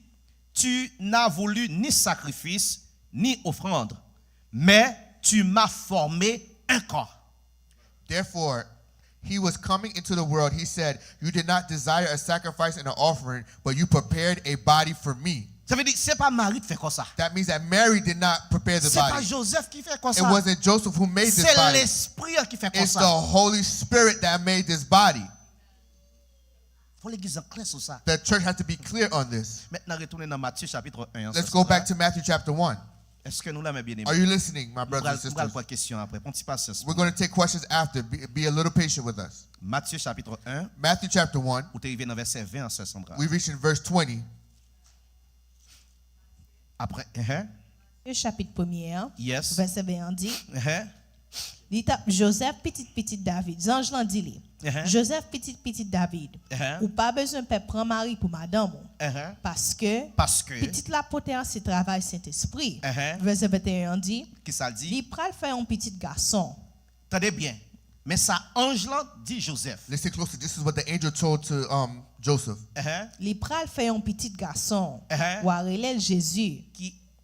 tu n'as voulu ni sacrifice, ni offrande, mais tu m'as formé un corps. Therefore, he was coming into the world. He said, you did not desire a sacrifice and an offering, but you prepared a body for me. Ça veut dire, c'est pas Marie qui fait comme ça. That means that Mary did not prepare the C'est pas body. Joseph qui fait comme It ça. wasn't Joseph who made this C'est body. l'esprit qui fait comme It's the ça. Holy Spirit that made this body. Faut l'église en clair sur ça. The church has to be clear on this. Maintenant, retournez dans Matthieu chapitre 1. Let's go back to Matthew chapter 1. Est-ce que nous l'avons bien aimé? Are you listening, my brothers and On va sisters? poser question après. On t'y passe. We're going to take questions after. Be a little patient with us. Matthieu chapitre 1, Matthew chapter 1, où tu arrivé dans verset 20 en ce Sandra. we reach in verse 20. Après, Le chapitre 1er, yes, verset 20 dit, Joseph, petit David. Ange l'en dit li. Joseph, petit David. Ou pas besoin de prendre Marie pour madame. Parce que, petite la porter en ce travail Saint-Esprit. Verset 21 dit, qui ça dit? il pral faire un petit garçon. Attendez bien. Mais ça, ange là dit Joseph. Listen closely. This is what the angel told to Joseph. Il pral faire un petit garçon. Ou arrêler Jésus.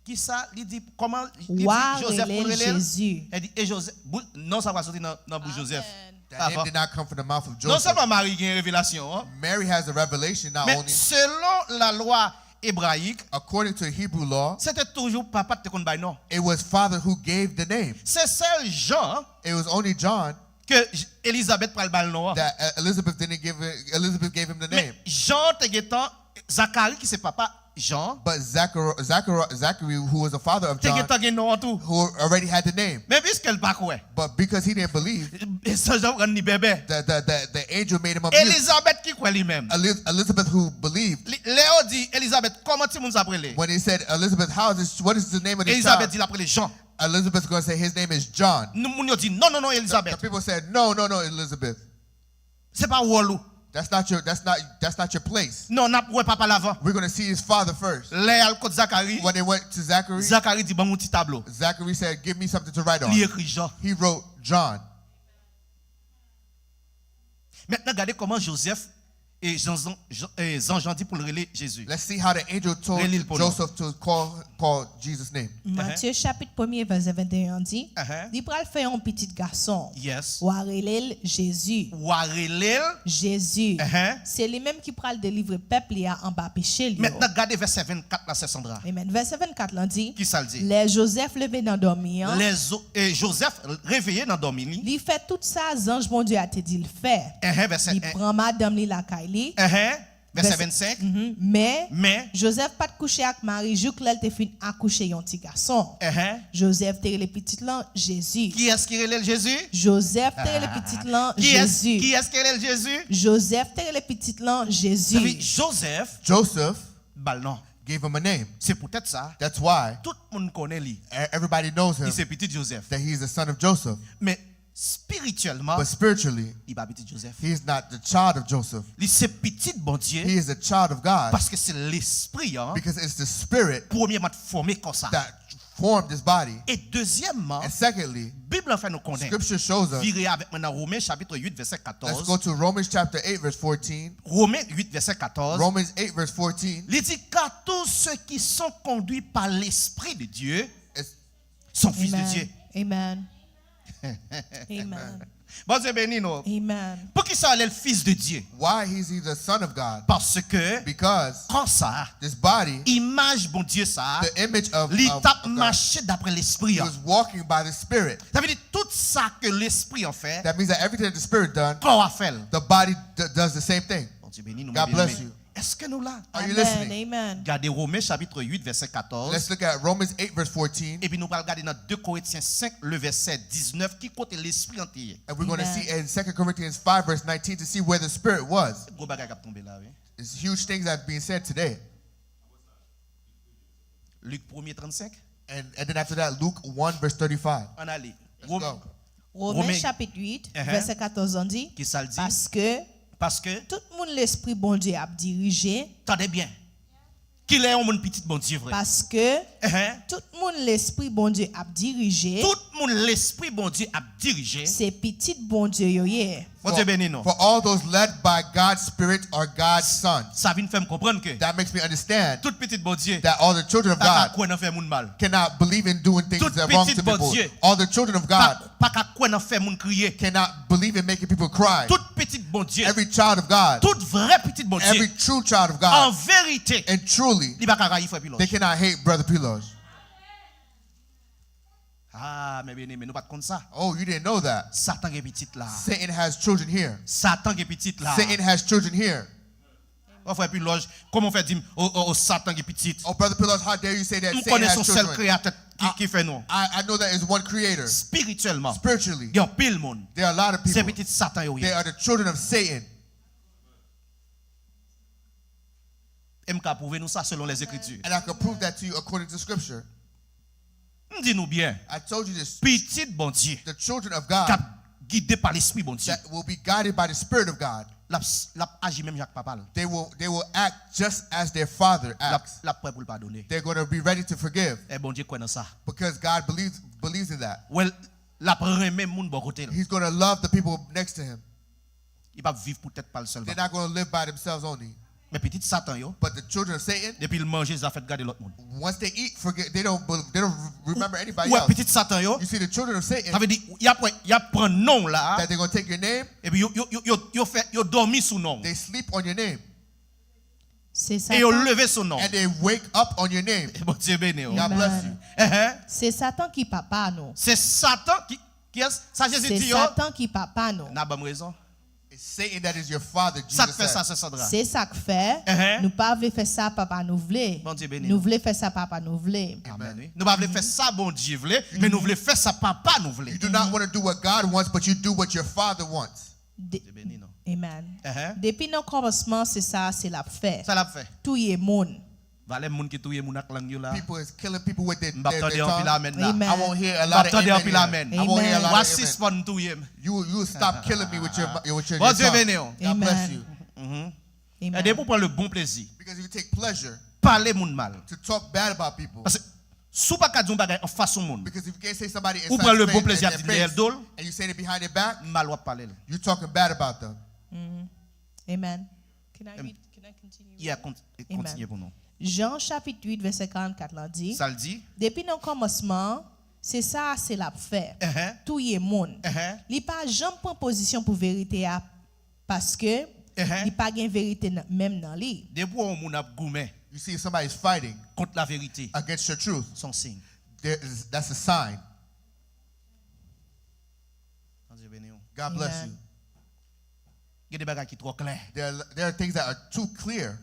Qui ça? Il dit comment? Il dit Ou Joseph pour arrêler Jésus. Il dit, et Joseph, non, ça va sortir dans bouche Joseph. That name did not come from the mouth of Non Joseph. seulement Marie qui a une révélation, hein, Mary has a revelation not mais only. selon la loi hébraïque, According to Hebrew law, c'était toujours papa qui te connaît non. it was father who gave the name. C'est seul Jean It was only John que Elisabeth pral bal non. that Elizabeth gave him the Mais name. Jean te getan Zacharie qui c'est papa Jean. But Zachary, who was the father of Te John, getan gen non tout. who already had the name, Mais puisqu'elle pas quoi. but because he didn't believe, Saint Jean prend ni bébé. the angel made him a mute. Elisabeth qui croit lui-même. Elizabeth who believed. Léo dit Elisabeth comment tu moun s'appelle? When he said, Elizabeth, what is the name of this Elisabeth child? dit l'appelle Jean. Elizabeth's going to say his name is John. Nous moun yo dit non The Elisabeth. people said, no, Elizabeth. C'est pas Wolo. That's not your place. Non, n'a pas papa l'avant. We're going to see his father first. Léa côté Zacharie. When they went to Zachary, Zacharie dit bon mon petit tableau. Zachary said, give me something to write on. Il écrit Jean. He wrote John. Maintenant regardez comment Joseph et Jean dit pour le relais Jésus. Let's see how the angel told Relil pour Joseph to call Jesus' name. Matthieu chapitre 1er, verset 21 dit, Uh-huh. il pral faire un petit garçon. Yes. Ou arrêler Jésus. Warelel. Jésus. Uh-huh. C'est lui-même qui pral délivrer peuple en bas péché. Maintenant regardez verset 24 là c'est Sandra. Amen. Verset 24 là dit, Qui ça le dit? les Joseph levé dans dormir. Joseph réveillé dans dormi. Il fait tout ça, ange bon Dieu a te dit le faire. Verset Il prend madame li la kaili. verset 25. Mais Joseph pas de coucher avec Marie, jouk l'elle te fin accoucher un petit garçon. Joseph te le petit lan Jésus. Qui est-ce qui relève Jésus? Joseph te le petit lan Qui Jésus. est-ce qui relève Jésus? Joseph te le petit lan Jésus. Joseph, Joseph non. gave him a name. C'est peut-être ça. That's why Tout le monde connaît lui. everybody knows him, Il c'est petit Joseph. that he's the son of Joseph. Mais spirituellement, But spiritually, il pas petit Joseph. he is not the child of Joseph. Il c'est petit bon Dieu He is a child of God parce que c'est l'esprit hein. because it's the spirit Premièrement formé comme ça. that formed this body. Et deuxièmement, And secondly, Bible en fait nous connaît. Scripture shows us. Virer avec maintenant Romains chapitre 8 verset Let's go 14. to Romans chapter 8 verse 14. Romains 8 verset 14. Romans 8 verse 14. Il dit car tous ceux qui sont conduits par l'esprit de Dieu It's, sont fils de Amen. Dieu. Amen. Amen. Bon Dieu béni nous. Amen. Pour qui ça est le fils de Dieu? why is he the son of God? Parce que Because quand ça, this body, image bon Dieu ça, the image of l'étape God, marché d'après l'esprit. he was walking by the spirit. Ça veut dire tout ça que l'esprit en fait, That means that everything that the spirit done, corps a fait. the body does the same thing. Bon Dieu béni nous. God bien-aimés. bless you. Est-ce que nous là? Are you Amen. listening? Amen. Regardez Romains chapitre 8 verset 14. Let's look at Romans 8 verse 14. Et puis nous allons regarder dans 2 Corinthiens 5 le verset 19 qui compte l'esprit entier. And we're going to Amen. see in 2 Corinthians 5 verse 19 to see where the spirit was. Gros bagage qui a tombé là, oui. It's huge things that are being said today. Luc 1:35. And then after that, Luke 1 verse 35. On allait. Let's go. Romains chapitre 8, verset 14 on dit, Qui ça le dit? parce que tout le monde l'esprit bon Dieu a dirigé. Attendez bien. Qu'il est un monde petit bon Dieu vrai. Parce que tout le monde l'esprit bon Dieu a dirigé. Tout le monde l'esprit bon Dieu a dirigé. C'est petit bon Dieu yoye. Bon Dieu béni nous. For all those led by God's Spirit or God's Son. Ça vient faire me comprendre que That makes me understand tout petit bon Dieu that all the children of God quoi faire monde mal. cannot believe in doing things Tout that are wrong petit to bon people. Dieu. All the children of God Pas quoi faire monde crier. cannot believe in making people cry. Tout petit bon Dieu. Every child of God, Tout vrai petit bon Dieu. every true child of En God, vérité, and truly, il va pas railler frère Pilote. they cannot hate Brother Pilos. Ah, mais bien aimé, nous pas comme ça. Oh, you didn't know that. Satan est petit là. Satan has children here. Satan est petit là. Satan has children here. Oh frère Pilote, comment on fait dire oh Satan est petit? Oh, Brother Pilos, how dare you say that Nous Satan connaissons has seul children? créateur qui fait nous. I know that is one creator. Spirituellement, Spiritually, il y a pile monde. there are a lot of C'est people. petit Satan yo. They are the children of Satan. Et me prouver nous ça selon les Écritures. And I can prove that to you according to Scripture. Dis-nous bien, I told you this. petit bon Dieu, The children of God cap guidé par l'esprit bon Dieu. that will be guided by the Spirit of God. La agi même Jacques papa. They will act just as their Father acts. La prêt pour le pardonner. They're going to be ready to forgive Et bon Dieu connaît ça. because God believes in that. Well, la prend même moun bon côté. He's going to love the people next to him. Il va vivre peut-être pas le seul. They're not going to live by themselves only. Mais petit Satan yo, But the children of Satan, depuis le manger, ça fait garder l'autre monde. once they eat, they don't remember anybody Ouais, else. petit Satan yo, You see, the children of Satan, ça veut dire il a prend nom là that they're going to take your name, et puis yo dormi sous nom. they sleep on your name, C'est Et Satan. yo levé son nom. and they wake up on your name. Et bon Dieu béni. God bless you. C'est Satan qui papa nous. C'est Satan qui est ça Jésus C'est dit yo. Satan qui papa nous. N'a bonne raison. It's Satan that is your father, Ça Jesus fait ça said. c'est Sandra. C'est ça que fait. Nous pas voulons faire ça papa nous voulait. Bon Dieu béni. Nous voulons faire ça papa nous voulait. Amen. Oui. Nous pas voulons faire ça bon Dieu voulait, mais nous voulons faire ça papa nous voulait. You do not want to do what God wants, but you do what your father wants. Dieu béni non. Amen. Depuis le commencement, c'est ça, c'est la fait. Ça l'a fait. Tout y est monde. Valait moun qui touye moun ak lang yo là. People is killing people with their M'attendez en pile tongue. amen là. Amen. I won't hear a lot of M'attendez en amen pile here. amen. I won't hear a lot Voici of amen. spon touye. You will stop killing me with your Bon Dieu tongue. béni. God bless Amen. you. Et de pour prendre le bon plaisir. Because if you take pleasure Parler moun mal. to talk bad about people, Parce que sou pas ka djou bagay en façon moun. because if you can't say somebody Ou inside prend le their bon face, plaisir à in dire their elle face, dol, and you say it behind their back, mal wap parler. you're talking bad about them. Amen. Can I continue? Il a continué pour nous. Jean chapitre 8 verset 44 là dit. Ça le dit. Depuis le commencement, c'est ça, c'est la fait. Tout y est monde. Il pas jamais prend position pour vérité parce que il pas gain vérité même dans lui. Depuis on moun ap goumé You see, if somebody's fighting contre la vérité, against your truth, son signe. that's a sign. Dieu béni. God bless Amen. you. Il y a des bagages qui trop clairs. There are things that are too clear.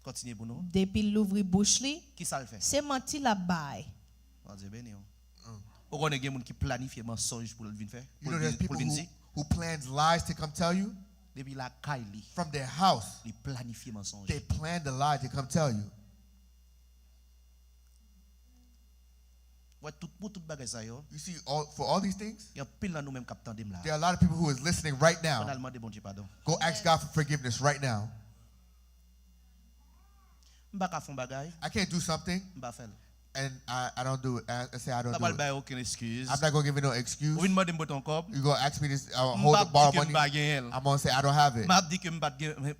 Continuez pour nous. Depuis l'ouvrir bouche li, Qui ça le fait? c'est menti la baille. Dieu béni. Ou connaît des gens qui planifient mensonge pour le venir faire. You know, there's people who plans lies to come tell you. Depuis la Kylie, From their house, ils planifient mensonge. they plan the lie to come tell you. Ouais, tout bagage ça yo. You see, for all these things, Il y a pile dans nous même captant dem là. there are a lot of people who is listening right On a now. demandé bon Dieu pardon. Go ask God for forgiveness right now. M'pa ka font bagay, I can't do something, m'pa faire. and I don't do it. I say I don't N'a do pas it. bail aucune excuse. I'm not going to give you no excuse. Ou demander m'bot ton corps. You're going to ask me to M'pa borrow dit que money. m'pa gen I'm going to say I don't have it. m'a dit que m'pa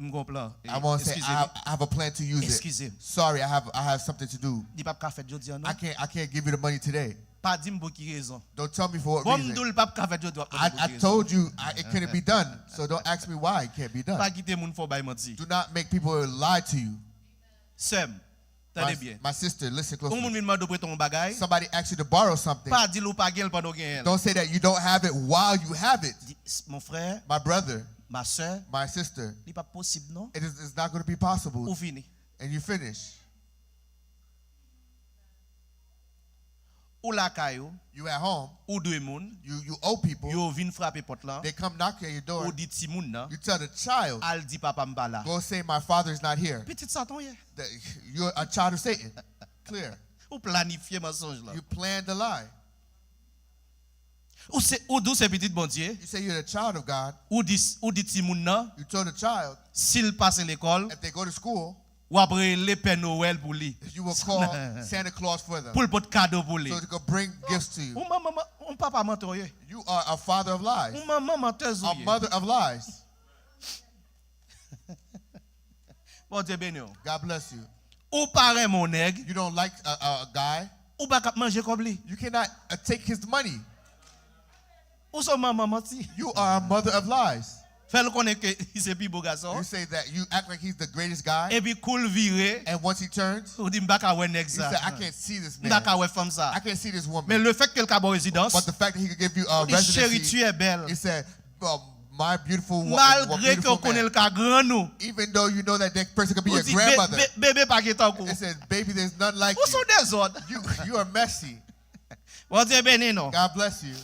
m'gon plan. I'm going to say I have a plan to use it. Excusez. Sorry, I have something to do. Di pa ka fait jodi an non. I can't give you the money today. Pas di m'bo ki raison. Don't tell me for what Bon reason. m'dou pa ka fait jodi. I told you it couldn't be done. So don't ask me why it can't be done. Pas quitter moun fò bay menti. Do not make people lie to you. Sem. Tendez bien. My sister, listen Ou moun closely. vin mande prêter ton bagay. Somebody asks you to borrow something. Pas di lou pa gen pendant gen. Don't say that you don't have it while you have it. Mon frère, My brother, ma soeur, my sister, li pas possible non? it's not going to be possible. Ou fini. And you finish. ou la caillou, you at home, ou deux moun, you owe people, yo vinn frapper porte là, they come knock at your door, ou dit ti moun nan, you tell the child, al di papa m'pa là. go say my father's not here. Petit Satan yé. You're a child of Satan. Clear. Ou planifier mensonge là. You planned the lie. Ou dou se petit bon Dieu, You say you're the child of God. ou dit ti moun nan, You told the child, s'il passe l'école, if they go to school, ou après le Père Noël pour lui. you will call Santa Claus for them. Pour le pot cadeau pour lui. So they could bring gifts to you. Ou maman, on papa menteur yé. You are a father of lies. Ou maman menteuse A yé. mother of lies. Bon Dieu béni. God bless you. Ou parrain mon nègre, You don't like a guy. ou pas cap manger comme lui. You cannot take his money. Ou son maman menti. You are a mother of lies. Fait le connaît que il c'est plus beau garçon. You say that you act like he's the greatest guy. Et puis cool viré. And once he turns, Ou dit m'pa ka wè nèg you ça. say, I can't see this man. M'pa ka wè femme ça. I can't see this Mais woman. le fait qu'elle ka bon résidence, But the fact that he could give you a il chérie residency, tu es belle. he said, my beautiful Malgré que beautiful on connaît man. le cas grand nous. Even though you know that that person could be Ou your dit grandmother. bébé pas qui tant It says, baby, there's none like Ou sont you. des autres. You are messy. Bon Dieu béni non. God bless you.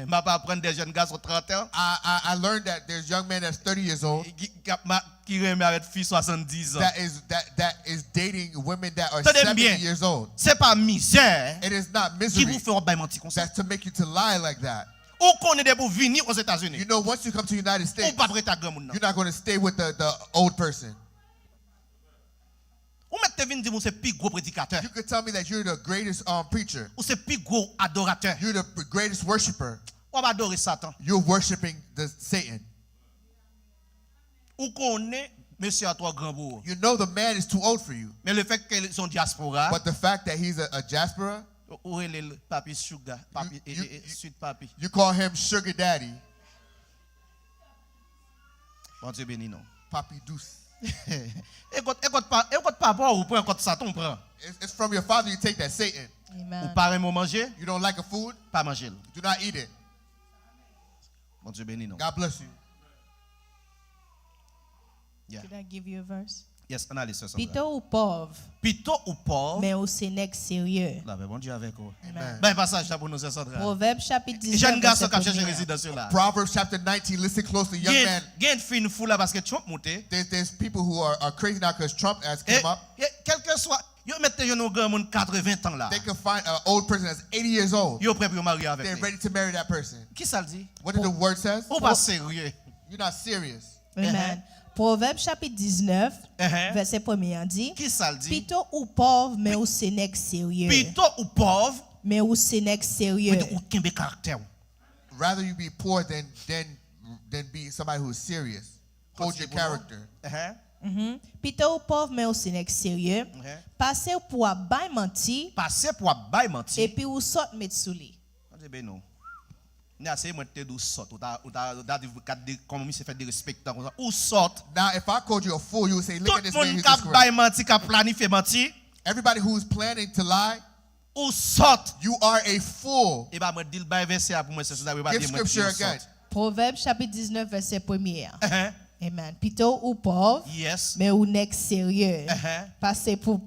M'a pas prendre des jeunes gars sur 30 ans I learned that there's young men that's 30 years old qui remet avec fille 70 ans. that is dating women that are Tenez 70 bien. years old. C'est pas misère It is not qui vous misery fait bailler mentir comme ça. that's to make you to lie like that. Ou connaît des pour venir aux États-Unis. You know, once you come to the United Ou States, pas prêt à grand monde. you're not going to stay with the old person. Ou mettez venir dire c'est plus gros prédicateur. You could tell me that you're the greatest preacher. Ou c'est plus gros adorateur. You're the greatest worshiper. Ou va adorer Satan. You're worshiping the Satan. Ou connaît monsieur à toi grand bourg. You know the man is too old for you. Mais le fait qu'ils sont diaspora. But the fact that he's a diaspora, Ou le papi sugar, papi sweet papi. you call him sugar daddy, Bon Dieu béni non. papi douce. Écoute papa ou prend contre Satan prend. It's from your father you take that Satan. Ou Amen. parrain mon manger, You don't like a food, pas manger. do not eat it. Bon Dieu béni non. God bless you. Yeah. Could I give you a verse? Yes, on a les sœurs. Plutôt ou pauvre, Plutôt ou pauvre. mais au Sénèque sérieux. Là, bon Dieu avec vous. Amen. Ben passage là pour nous sœurs Sandra. Proverbe chapitre 19. Jeune garçon qui a verset cherché 1er. résidence là. Proverbs chapter 19, listen closely, young man. Gain fin fou là parce que Trump monté. There's people who are crazy now because Trump has come up. Quel que soit, yo mettez un grand monde 80 ans là. They can find an old person that's 80 years old. Yo prêt pour marier avec They're lui. ready to marry that person. Qui ça le dit? What did the word says? Ou pas sérieux. You're not serious. Amen. Proverbe chapitre 19, verset 1er dit. Qui ça le dit? Plutôt ou pauvre, mais au Sénèque sérieux. Plutôt ou pauvre, Mais au Sénèque sérieux. ou kembe caractère. Rather you be poor than be somebody who's serious. Hold your character. Plutôt ou pauvre, mais au Sénèque sérieux. Passer pour un bail menti. Passer pour bail menti. Et puis ou sort mettre sous lui. Ben non. Ni assez moi te dou sort ou comme il se fait de respecter comme ça. Ou sort. Now, if I called you a fool, you would say, look at Tout this le man monde who's qui just correct. bail menti, qui planifie menti, Everybody who's planning to lie, ou sort. you are a fool. Et bah moi dis le bail verset pour moi c'est ça va Give dire moi. scripture again. Proverbe chapitre 19, verset 1er. Amen. Plutôt ou pauvre, Yes. mais ou nègre sérieux. Passer pour.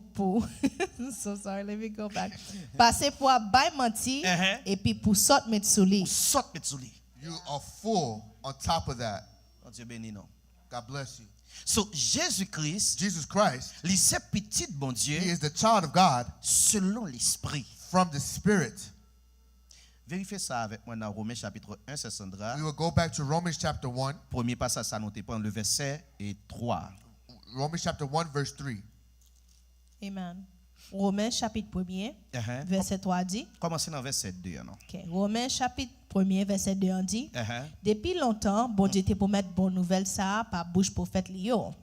So sorry, let me go back. Passer pour un bail menti. Et puis pour sort mettre sous lui. Sort mettre sous lui. You are fool on top of that. Dieu béni non. God bless you. So Jésus-Christ, Jesus Christ, il c'est petit bon Dieu he is the child of God selon l'esprit. from the Spirit. Vérifiez ça avec moi dans Romains chapitre 1, c'est Sandra. We will go back to Romans chapter 1. Premier passage, ça noté prendre le verset et 3. Romans chapter 1, verse 3. Amen. Romains chapitre 1er, verset 3 dit. Commencez dans verset 2. Non? Okay. Romains chapitre 1er, verset 2 dit. Depuis longtemps, bon Dieu te pour mettre bonne nouvelle ça par bouche prophète Lio.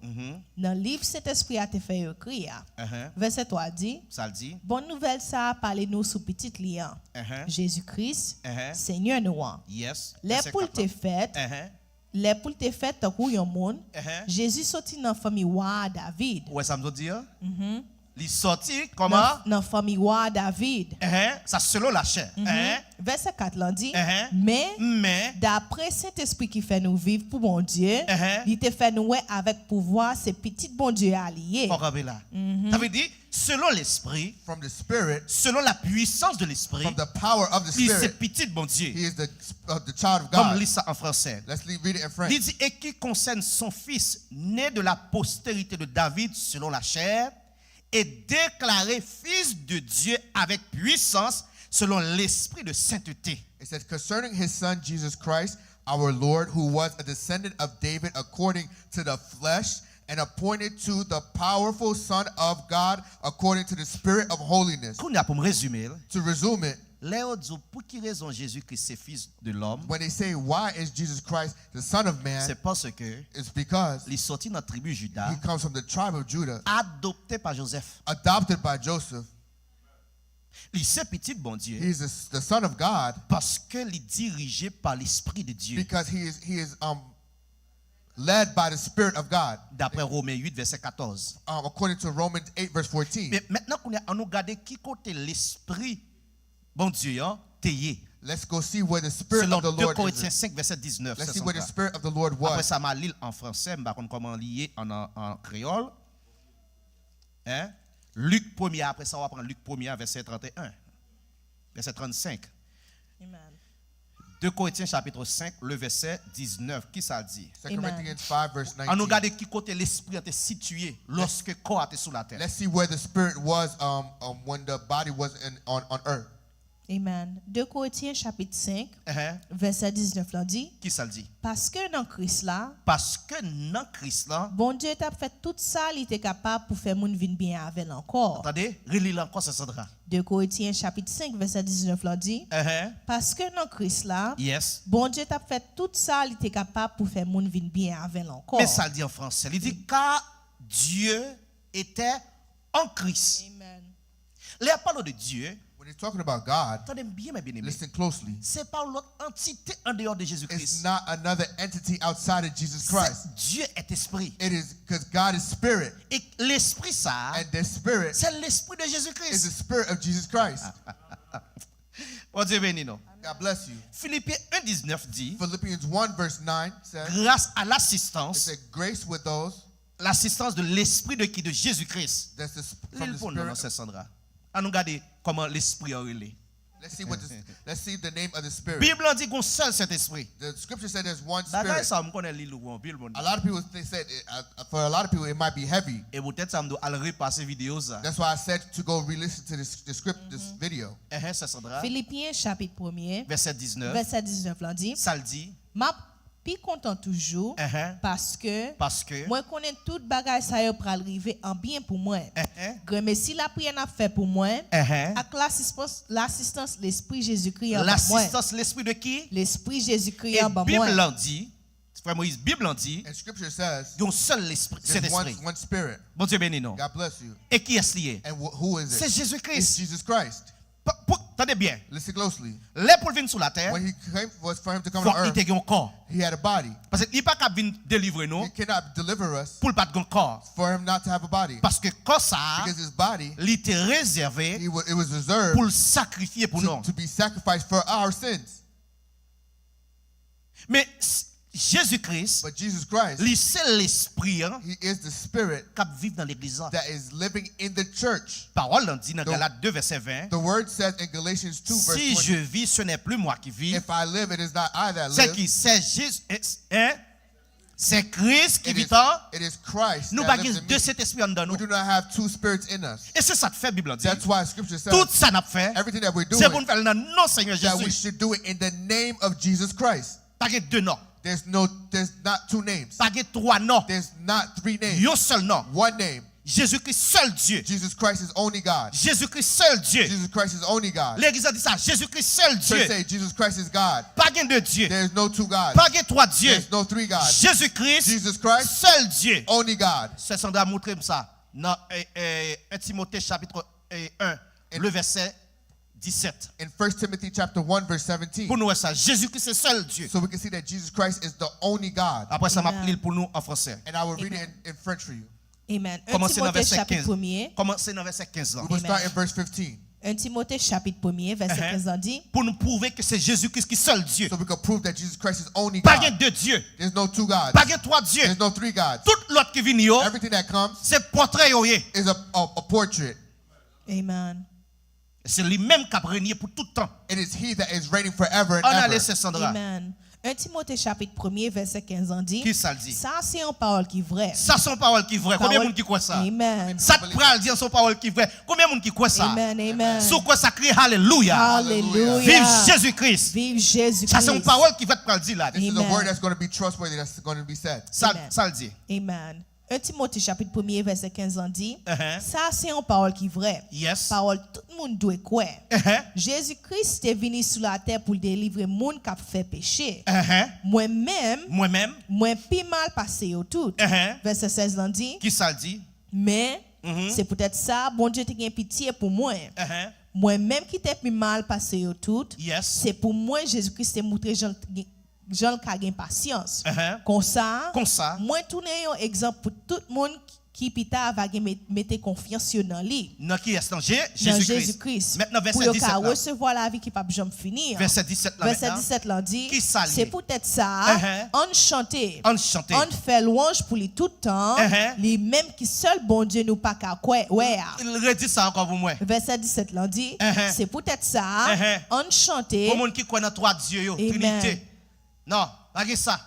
Dans le livre cet esprit a te fait écrire. Verset 3 dit. Ça le dit. Bonne nouvelle ça parlez nous sous petit liant. Jésus-Christ, Seigneur nous. Yes. Les poules te faites. Les poules te faites tant qu'on yon monde. Jésus sorti dans famille wa David. Ouais, ça me dit. Il sorti comment? Dans famille wa David. Ça selon la chair. Verset 4 l'en dit. Mais d'après Saint-Esprit qui fait nous vivre pour bon Dieu, il te fait nous avec pouvoir ces petits bon Dieu alliés. Ça veut dire selon l'esprit, from the Spirit, selon la puissance de l'esprit, from the power of the il c'est Spirit. petit bon Dieu. He is the child of Comme God. lit ça en français. Let's read it in French. Il dit, et qui concerne son fils, né de la postérité de David selon la chair, et déclaré fils de Dieu avec puissance selon l'esprit de sainteté. It says, concerning his son Jesus Christ, our Lord, who was a descendant of David according to the flesh, and appointed to the powerful Son of God according to the Spirit of holiness. Pour me résumer, To resume it, pour qui raison Jésus-Christ est fils de l'homme, when they say, why is Jesus Christ the Son of Man, c'est parce que it's because il est sorti de la tribu Juda, he comes from the tribe of Judah, adopté par Joseph. adopted by Joseph. Il c'est petit bon Dieu He's the Son of God parce que il est dirigé par l'esprit de Dieu. because he is led by the Spirit of God. D'après Romains 8 verset 14. According to Romans 8 verse 14. Mais maintenant qu'on a nous regarder qui côté l'esprit bon Dieu t'ayé. Let's go see where the Spirit Selon of the 2 Lord Corinthiens is. 5 verset 19. Let's see where the Spirit of the Lord was. Après ça m'a lu en français, je ne sais pas comment lier en créole. Hein? Luc 1er, après ça on va prendre Luc 1er verset 31. Verset 35. Amen. 2 Corinthiens chapitre 5, le verset 19. Qui ça dit? 2 Corinthians 5 verse On nous 19. regarde qui côté l'esprit était situé lorsque le corps était sur la terre. Let's see where the Spirit was when the body was on earth. Amen. 2 Corinthiens chapitre 5, verset 19 là dit. Qui ça dit? Parce que dans Christ là, Parce que dans Christ là, bon Dieu t'a fait tout ça, il était capable pour faire moun vin bien avec encore. attendez, relis encore ça Sandra. 2 Corinthiens chapitre 5, verset 19 là dit. Parce que dans Christ là, Yes. bon Dieu t'a fait tout ça, il était capable pour faire moun vin bien avec encore. Mais ça le dit en français. Il dit car Dieu était en Christ. Amen. Les paroles de Dieu, When he's talking about God, attendez bien mes bien-aimés. listen closely. C'est pas l'autre entité en dehors de It's Jésus-Christ. not another entity outside of Jesus Christ. Dieu est esprit. It is because God is Spirit, Et l'esprit ça, and this Spirit c'est l'esprit de is the Jésus-Christ. Spirit of Jesus Christ. Bon Dieu béni nous. God bless you. Philippiens 1:19 dit Philippians 1 verse 9 says, grâce à it l'assistance said, grace with those de l'esprit de qui? De Jésus-Christ. that's from L'île the pour nous, non, Spirit. c'est Sandra. À nous regarder comment l'esprit a relé. Let's see the name of the Spirit. Bible dit qu'on seul cet esprit. The scripture said there's one Bagay Spirit. ça me connaît l'île ou Bible. A lot of people they said for a lot of people it might be heavy. Et peut-être ça me doit aller repasser vidéo ça. That's why I said to go re-listen to this video. C'est Sandra. Philippiens chapitre 1er, Verset 19. verset 19 là dit. Ça le dit. M'a pi content toujours parce que moi connais toute bagaille ça yo pral river en bien pour moi. Grand si la prière n'a fait pour moi avec l'assistance l'esprit Jésus-Christ en moi. L'assistance l'esprit de qui? L'esprit Jésus-Christ Et en moi. Bible en dit. Frère Moïse, Bible en dit. And scripture says Il y a un seul esprit, cet there's esprit. one Spirit. Bon Dieu béni nous. God bless you. Et qui est lié? And who is it? C'est It's Jésus-Christ. Jesus Christ. Attendez bien. Listen closely. Les pour venir sur la terre, When he came was for him to come faut to qu'il earth, ait un corps. he had a body. Parce qu'il n'est pas capable de délivrer nous He cannot deliver us pour pas de corps. for him not to have a body. Parce que quand ça, Because his body, il était réservé it was reserved pour le sacrifier pour nous. to be sacrificed for our sins. Mais Jésus-Christ, But Jesus Christ, c'est l'esprit he is the Spirit qui vit dans l'église. that is living in the church. Parole en dit dans Galates 2 verset 20. The word says in Galatians 2 verse Si 20, je vis, ce n'est plus moi qui vis. if I live, it is not I that C'est live. qui? C'est Jésus. C'est Christ qui It vit is, en. it is Christ Nous that avons lives in deux me. cet esprit en We nous. do not have two spirits in us. Et c'est ça que fait la Bible en dit. That's why Scripture says Tout ça n'a fait. everything that we're C'est pour doing, nous faire dans le nom Seigneur that we Jésus. should do it in the name of Jesus Christ. Pas que deux noms. There's not two names. Pas que trois noms. There's not three names. Un seul nom. One name. Jésus-Christ seul Dieu. Jesus Christ is only God. Jésus-Christ seul Dieu. Jesus Christ is only God. L'église a dit ça. Jésus-Christ seul So Dieu. say Jesus Christ is God. Pas que deux dieux. There's no two gods. Pas que trois dieux. There's no three gods. Jésus-Christ Jesus Christ, seul Dieu. only God. C'est Sandra montré ça dans 1 Timothée chapitre 1, le verset 17. In 1 Timothy chapter 1 verse 17. Pour nous ça, Jésus-Christ c'est seul Dieu. So we can see that Jesus Christ is the only God. Après ça m'a Amen. appelé pour nous en français. And I will read it in French for you. Amen. 1 Commencez dans Timothée verset chapitre 15. 1er. Commencez dans verset 15 là. We will Amen. start in verse 15. 1 Timothée chapitre 1er, verset 15 en dit. Pour nous prouver que c'est Jésus-Christ qui est seul Dieu. So we can prove that Jesus Christ is only Pas que God. deux dieux. There's no two gods. Pas que trois dieux. There's no three gods. Tout l'autre qui vient yo, Everything that comes c'est portrait yo. is a portrait. Amen. C'est lui-même qui a régné pour tout le temps. It is he that is reigning forever and On a ever. laissé Sandra. Amen. 1 Timothée chapitre 1er verset 15 en dit. Qui ça le dit? Ça c'est une parole qui est vraie. Ça son parole qui est vraie. Combien de monde qui croit ça? Amen. Ça te pral dire son parole qui est vraie. Combien de monde qui croit ça? Amen. Amen. Sur quoi ça crie Alléluia. Alléluia. Vive Jésus-Christ. Vive Jésus-Christ. Ça c'est une parole qui va te pral dire là. This is a Amen. word that's going to be trustworthy, that's going to be said. Ça Amen. ça le dit. Amen. 1 Timothée chapitre 1er verset 15 en dit. Uh-huh. Ça c'est une parole qui est vraie. Yes. Parole tout le monde doit croire. Uh-huh. Jésus-Christ est venu sur la terre pour délivrer monde qui a fait péché. Uh-huh. Moi-même, Moi-même. plus mal passé au tout. Uh-huh. Verset 16 l'en dit. Qui ça le dit? Mais Mhm. c'est peut-être ça, bon Dieu te gagne pitié pour moi. Uh-huh. Moi-même qui t'ai plus mal passé au tout. Yes. C'est pour moi Jésus-Christ t'a montré Jean qui a gagné patience. Uh-huh. Comme ça, moi tourner un exemple pour tout le monde qui pita va mettre confiance dans lui. Dans qui est Jésus-Christ. Maintenant verset pour 17 là. recevoir la vie qui pas jamais finir. Verset 17 là. Verset maintenant. 17 là dit. Qui ça C'est lié? peut-être ça. Uh-huh. On chanter. On chanter. On fait louange pour lui tout le temps. Uh-huh. Les mêmes qui seul bon Dieu nous pas qu'à quoi. Ouais. Il redit ça encore pour moi. Verset 17 là dit. Uh-huh. C'est peut-être ça. Uh-huh. On chanter. Pour monde qui croit dans trois dieux yo, Amen. Trinité. Non, regardez ça.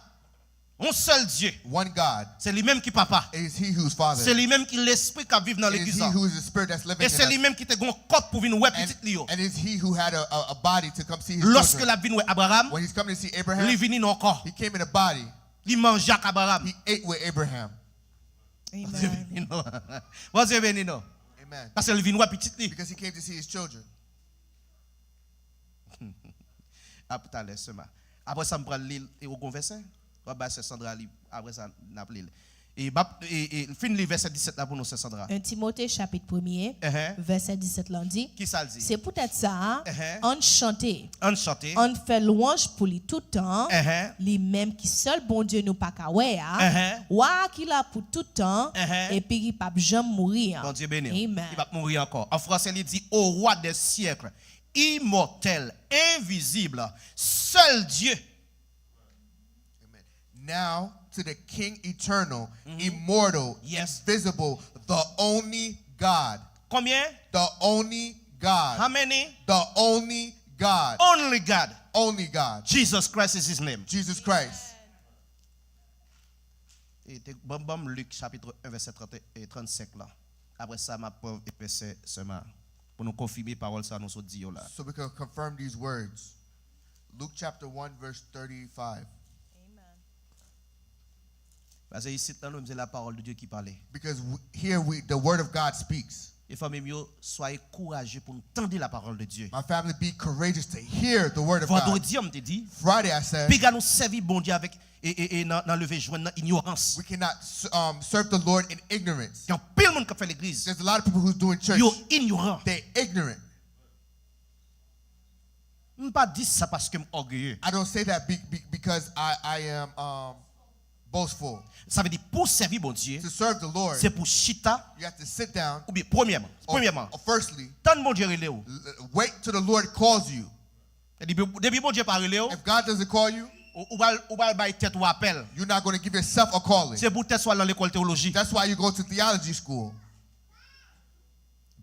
Un seul Dieu. One God. C'est lui-même qui papa. It is he who's father. C'est lui-même qui l'esprit qui vit dans It is l'église. he who is the spirit that's living Et in c'est us. lui-même qui te gon corps pour venir ouais petit lio. And it is he who had a body to come see his Lorsque children. la vinn ouais Abraham, When he's coming to see il Abraham, vini dans corps. he came in a body. Il mange avec Abraham. He ate with Abraham. Amen. Vous avez venu non? Amen. Parce qu'il vient ouais petit li. Because he came to see his children. Après tout à l'heure seulement. Après ça me prend l'île et au verset. Bah c'est Sandra li après ça n'a appelé. Et fin le verset 17 là pour nous c'est Sandra. 1 Timothée chapitre 1er Uh-huh. verset 17 là dit. Qui ça le dit? C'est peut-être ça. Uh-huh. On chanter. On chanter. On fait louange pour lui tout le temps. Uh-huh. Les mêmes qui seul bon Dieu nous pas qu'à ouais. Uh-huh. Wa qui là pour tout le temps. Uh-huh. Et puis il pas jamais mourir. Bon Dieu béni. Amen. Il va mourir encore. En français, il dit au roi des siècles, immortel, invisible, seul Dieu. Amen. Now to the King eternal, immortal, Yes. invisible, the only God. Combien? The only God. How many? The only God. Only God. Only God. Jesus Christ is his name. Jesus Christ. Et bam Luc chapitre 1 verset 30 et 35 là. Après ça m'a preuve et verset seulement pour nous confirmer parole ça nous so dit là. So we can confirm these words. Luke chapter 1 verse 35. Parce que ici là nous c'est la parole de Dieu qui parlait. Because the word of God speaks. Et famille mieux soyez courageux pour entendre la parole de Dieu. My family, be courageous to hear the word of God. Vendredi on te dit Friday I said, puis nous servir bon Dieu avec et dans lever joindre ignorance. we cannot serve the Lord in ignorance. Il y a pile monde qui fait l'église. There's a lot of people who's doing church. Yo ignorant. They're ignorant. Je ne pas dire ça parce que je suis orgueilleux. I don't say that because I am boastful. Ça veut dire pour servir bon Dieu, To serve the Lord, c'est pour chita you have to sit down. ou bien premièrement, Or firstly, tant bon Dieu relé ou. wait till the Lord calls you. Depuis bon Dieu pas relé ou, If God doesn't call you, ou va bailler tête ou appel. you're not going to give yourself a calling. C'est pour tête soit dans l'école théologie. That's why you go to theology school.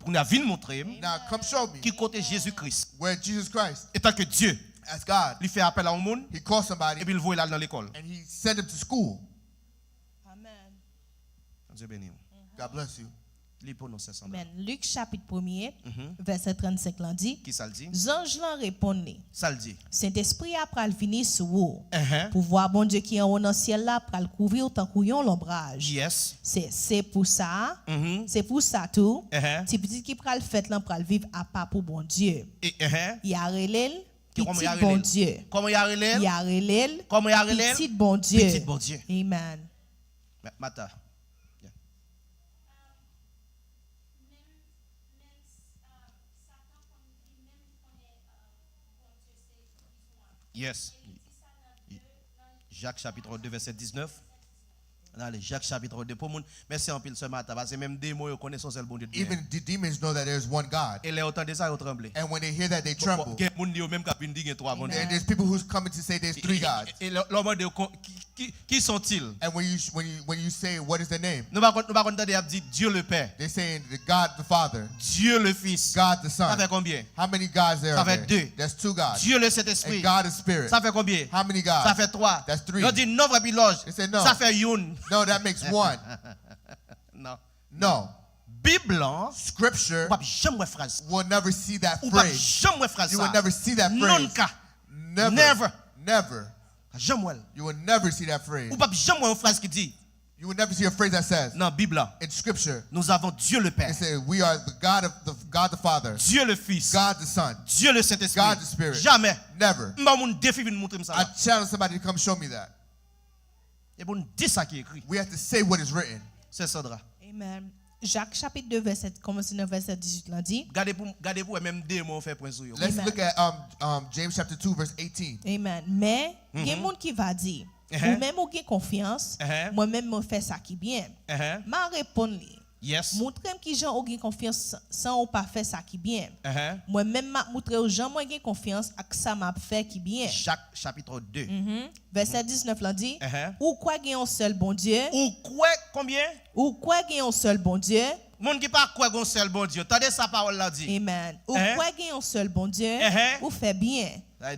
Pour nous venir montrer Now, come show me qui côté Jésus-Christ. where Jesus Christ, Étant que Dieu as God, lui fait appel à un monde he calls somebody et puis il voit là dans l'école. and he sent him to school. Amen. Dieu béni. God bless you. Lis pour nous c'est ça. Amen. Luc chapitre 1er verset 35 là dit. Qui ça le dit? Ange là répondit. Ça le dit. Saint-Esprit a pral venir sur vous. Uh-huh. Pour voir bon Dieu qui est en haut dans le ciel là pral couvrir tant couillon l'ombrage. Yes. C'est pour ça. Mhm. C'est pour ça tout. Uh-huh. Ti petit qui pral fait là pral vivre à part pour bon Dieu. Et Il y a relève Comment petit y a bon relève? Dieu. Comment il y a relève? Il y a relève Comment il y a relève? petit bon Dieu. Petit bon Dieu. Amen. Mata. Yes. Jacques chapitre 2 verset 19. Allez, Jacques chapitre 2 pour moun. Merci en pile ce matin parce que même des mots connaissent seul bon Dieu. Even the demons know that there's one God. Et les autant de ça ils tremblent. And when they hear that, they tremble. Quel monde dit même qu'a vinn dire trois bon Dieu. And there's people who's coming to say there's three gods. Et l'homme de Qui sont-ils? And when you say what is their name, Nous pas entendre dire Dieu le Père, they're saying the God the Father, Dieu le Fils. God the Ça Son. fait combien? How many gods there Ça are fait there? deux. There's 2 gods. Dieu le And Saint-Esprit. God is Spirit. Ça fait combien? How many gods? Ça fait 3. That's 3. On dit non vrai piloge. They say no. Ça fait une. No, that makes 1. Non. No. Bible, hein, Scripture ou pas jamais phrase. will never see that Ou pas phrase. jamais phrase You ça. will never see that Non phrase. cas. Never. Never. Never. Jamais. You will never see that phrase. Ou pas jamais une phrase qui dit You will never see a phrase that says dans Bible, in Scripture, nous avons Dieu le Père, it says we are the God the Father, Dieu le Fils, God the Son. Dieu le Saint-Esprit. God the Spirit. Jamais. Never. M'ba moun défi vinn montrer ça. I challenge somebody to come show me that. Et bon dit ça qui est écrit. We have to say what is written. C'est Sandra. Amen. Jacques chapitre 2 verset commence dans verset 18 là dit. Gardez pour même deux mots fait point sur yo. Let's Amen. look at James chapter 2 verse 18. Amen. Mais il y a monde qui va dire ou même ou gen confiance, moi-même me fait ça qui bien. Ma répondre li. Yes. Montrez qui gens ou gen confiance sans ou pas faire ça qui bien. Moi-même m'a montrer aux gens moi gen confiance ak ça m'a fait qui bien. Jacques chapitre 2. Verset 19 là dit ou quoi gen un seul bon Dieu? Ou quoi combien? Ou quoi gen un seul bon Dieu? Monde qui pas quoi gon seul bon Dieu. Tendez sa parole là dit. Amen. Ou quoi gen un seul bon Dieu? Ou fait bien.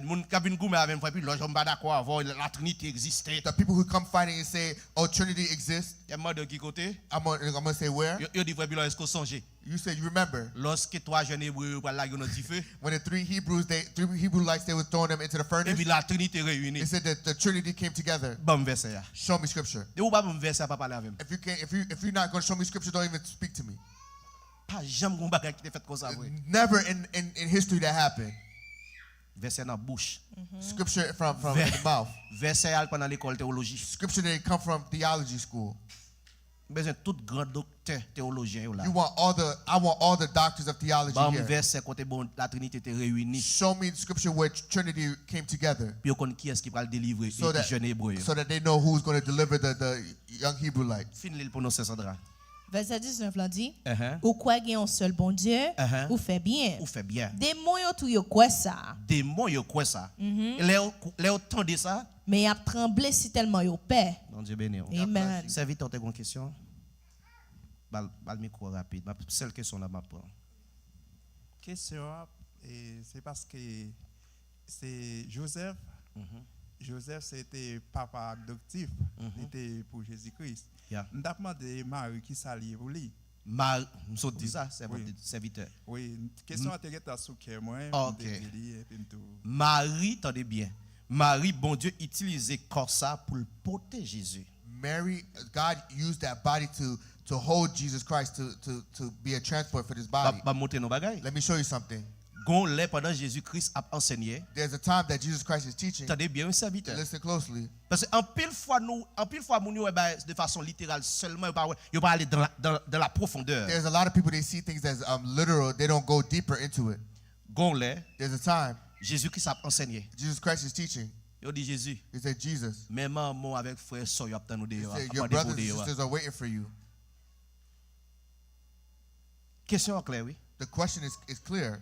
Moun kabine goumé avec moi puis là je pas d'accord avant la Trinité existait. The people who come fighting and say, "Oh, Trinity exists." Et moi de qui côté? I'm gonna say where. Yo dit vrai bilan est-ce que songe? You say you remember Lorsque trois jeunes hébreux pour la dans du feu. when the three Hebrew lights they were throwing them into the Et furnace. puis la Trinité réunie. They said that the Trinity came together. Bon verset là. Show me Scripture. De ou pas bon verset pas parler avec moi. If you're not going to show me Scripture, don't even speak to me. Pas jamais gon bagage qui fait comme ça vrai. Never in history that happened. Verset dans bouche. Scripture from the mouth. Verset al pendant l'école théologie. Scripture that come from theology school. Besoin tout grand docteur théologien là. I want all the doctors of theology Bon here. verset côté bon la Trinité était réunie. Show me the Scripture where Trinity came together. Puis on connaît qui est-ce qui va le délivrer So les jeunes hébreux. that they know who's going to deliver the young Hebrewites. Fin le prononcer Sandra. Verset 19 là dit ou quoi gen un seul bon Dieu? Ou fait bien. Ou fait bien. Démon yo tout yo quoi ça? Démon yo quoi ça? Les entendez ça? Mais y a tremblé si tellement yo paix. Bon Dieu béni. Amen. Serviteur t'as une question? Bal micro rapide. Ma seule question là m'a prend. Question c'est parce que c'est Joseph. Joseph c'était papa adoptif, était pour Jésus-Christ. On a demandé Marie qui s'allie pour lui. Marie, nous dit ça, c'est votre serviteur. Oui, question intéressante à sous que moi. OK. Marie, attendez bien. Marie, bon Dieu, utilisait corps ça pour le porter Jésus. Mary, God used that body to hold Jesus Christ to be a transport for this body. Let me show you something. Pendant Jésus-Christ a enseigné. There's a time that Jesus Christ is teaching. Attendez bien, un serviteur. Listen closely. Parce que en pile fois moun yo de façon littérale seulement yo pas aller dans la profondeur. There's a lot of people they see things as literal, they don't go deeper into it. There's a time Jésus-Christ a enseigné. Jesus Christ is teaching. Yo dit Jésus. He said, Jesus. Même maman avec frère so yo attend nous dehors. Your brothers and sisters are waiting for you. Question claire, oui. The question is clear.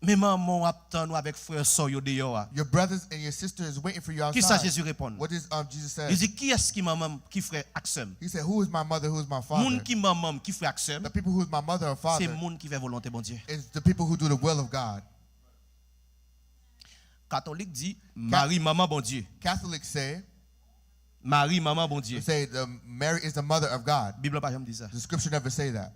Même maman attend nous avec frère so yo dehors. Your brothers and your sisters is waiting for you outside. Qui ça Jésus répond? What does Jesus say? Il dit qui est-ce qui maman qui frère aksem? He said, who is my mother, who is my father? Moun qui maman qui frère aksem. The people who is my mother or father. C'est moun qui fait volonté bon Dieu. It's the people who do the will of God. Catholique dit Marie maman bon Dieu. Catholics say Marie maman bon Dieu. They say Mary is the mother of God. Bible pas jamais dit ça. The scripture never say that.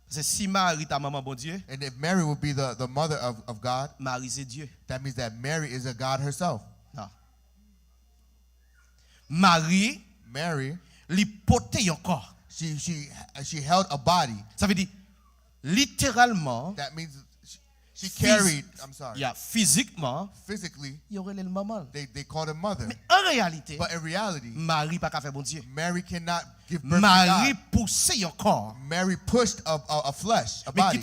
C'est si Marie ta maman bon Dieu. And if Mary would be the mother of God, Marie c'est Dieu. that means that Mary is a God herself. Non. Marie li portait un corps. She held a body. Ça veut dire littéralement. That means she carried. I'm sorry. Yeah, physiquement. Physically. Il y aurait le maman. They called her mother. Mais en réalité. But in reality. Marie pas qu'à faire bon Dieu. Mary cannot give birth Marie to God. poussait un corps. Mary pushed a flesh, a body.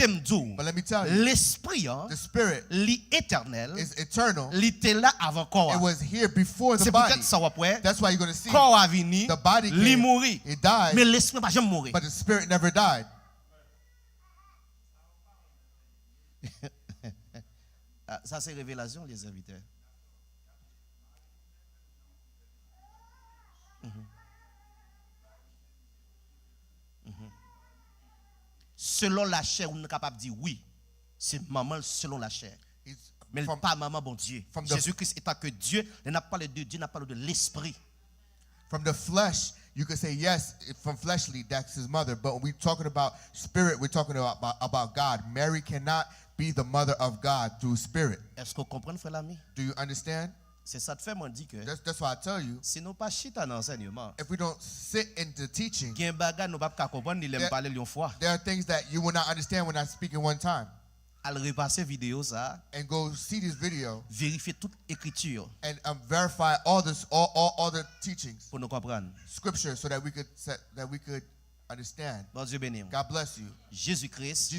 But let me tell you. L'esprit, the spirit, l'éternel, is eternal. L'était là avant corps. It was here before the body. That's why you're going to see. Corps a venu. The body came. It died. Mais l'esprit pas jamais mourir. But the spirit never died. Ça c'est révélation les serviteurs. selon la chair, on est capable de dire oui. C'est maman selon la chair. Mais pas maman, bon Dieu. Jésus-Christ étant que Dieu, il n'a pas parlé de Dieu, il n'a pas parlé de l'esprit. From the flesh, you could say yes, from fleshly, that's his mother. But when we're talking about spirit, we're talking about God. Mary cannot be the mother of God through spirit. Est-ce que vous comprenez, frère l'ami? Do you understand? C'est ça te fait moi dit que That's why I tell you, si nous pas chita dans l'enseignement, if we don't sit into teaching, there are things that you will not understand when I speak in one time. Al repasser vidéo ça, and go see this video, vérifier toute écriture and verify all the teachings, pour nous comprendre. Scripture, so that we could understand. Bon Dieu béni. God bless you. Jesus Christ,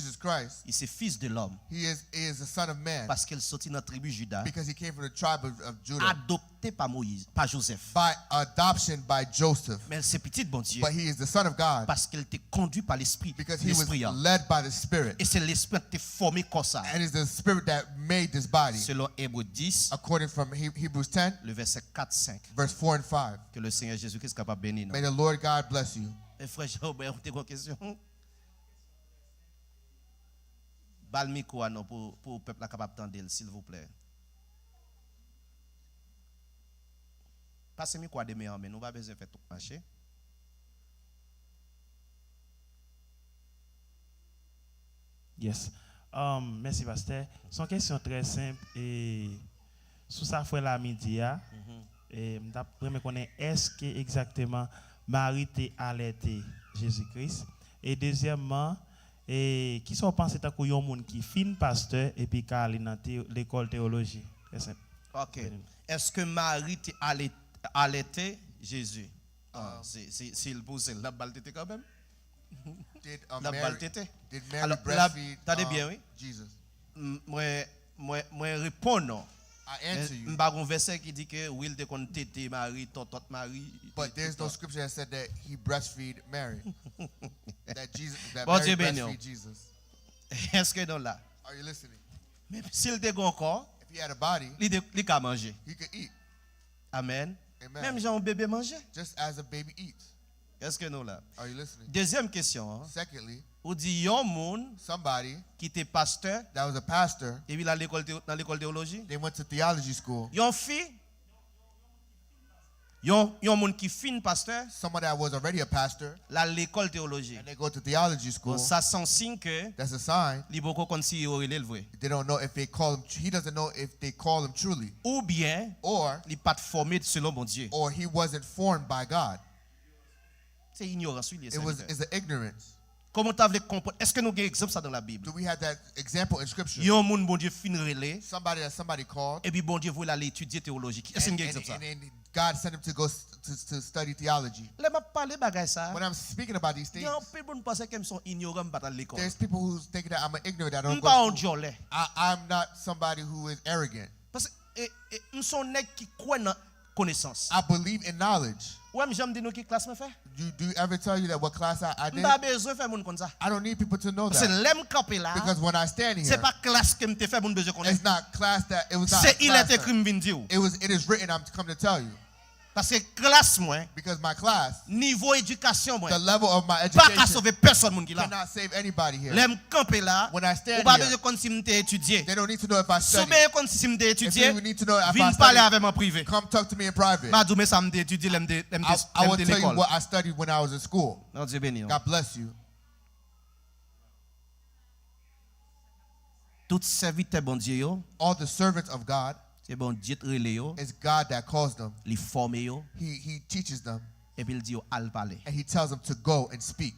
il est fils de l'homme. He is the son of man. Parce qu'il sortit dans la tribu Juda. Because he came from the tribe of Judah. Adopté par Moïse, par Joseph. By adoption by Joseph. Mais c'est petit bon Dieu. But he is the son of God. Parce qu'il était conduit par l'esprit. Because he was led by the Spirit. Et c'est l'esprit qui t'a formé comme ça. And it's the Spirit that made this body. Selon Hébreux 10. According from Hebrews 10. Le verset 4-5. Verse 4 and 5. Que le Seigneur Jésus-Christ est capable de bénir. May the Lord God bless you. Frère Jean-Robert, tu as une question? Balmiko pour le peuple capable d'entendre, s'il vous plaît. Passez-moi quoi de meilleur, mais nous va besoin de faire tout marcher. Yes. Merci, pasteur. C'est une question très simple et sous ça fait la midi. Et je connais est-ce que exactement Marie t'a allaité Jésus-Christ. Et deuxièmement, qui sont pensés à un monde qui fin pasteur et puis qui allé dans l'école théologie. Très simple. OK. Est-ce que Marie t'a allaité Jésus? S'il pousse la balle tété quand même. La balle tété. Did Mary breastfeed Jesus? Moi réponds non. I answer you. Verset qui dit que Will de kon tété Marie, tonton Marie. But there's no scripture that said that he breastfeed Mary. that Mary breastfeed Jesus. Est-ce que non là? Are you listening? Mais s'il te gon corps, if he had a body, il ka manger. He could eat. Amen. Amen. Même genre un bébé manger. Just as a baby eats. Est-ce que non là? Are you listening? Deuxième question. Secondly, ou dit yon moun somebody qui était pasteur that was a pastor et puis dans l'école théologie, they went to theology school. Yon fille yon moun qui fin pasteur, someone that was already a pastor, la l'école théologie, and they go to theology school. Ça c'est signe que that's a sign. Li boko kon si yo relè vrai. They don't know if they call him. He doesn't know if they call him truly. Ou bien or li pas formé selon bon Dieu. Or he wasn't formed by God. C'est ignorance, it's an ignorance. Comment tu veux comprendre? Est-ce que nous avons un exemple ça dans la Bible? Do we have that example in scripture? Yon moun bon Dieu fin relé. Somebody called. Et puis bon Dieu voulait aller étudier théologie. Est-ce qu'il y a un exemple ça? And God sent him to go to study theology. Let me parler bagay ça. When I'm speaking about these things, there's people who think that I'm ignorant, that I don't go to school. I'm not somebody who is arrogant. Parce que nèg qui croit dans connaissance. I believe in knowledge. Ouais, j'aime dire nous qui classe me fait. Do you ever tell you that what class I did? Pas besoin faire moun comme ça. I don't need people to know that. C'est l'aime camper là. Because when I stand here, c'est pas classe que me te fait moun besoin connaître. It's not class that it was not. C'est il est écrit me vinn dire. It is written. I'm come to tell you. Parce que classe moi, because my class, niveau éducation moi, the level of my education, pas sauver personne moun qui là. Cannot save anybody here. L'aime camper là. When I stand here, pas besoin qu'on si me étudier. They don't need to know if I study. Souvent qu'on si me étudier. If need to know if I study. Viens parler avec moi privé. Come talk to me in private. M'a dit mais ça me étudier l'aime I will tell you what I studied when I was in school. Non, Dieu béni. God bless you. Tout serviteur bon Dieu yo. All the servants of God. C'est bon Dieu relé yo. It's God that calls them. Li forme yo. He teaches them. Et puis il dit yo al parler. And he tells them to go and speak.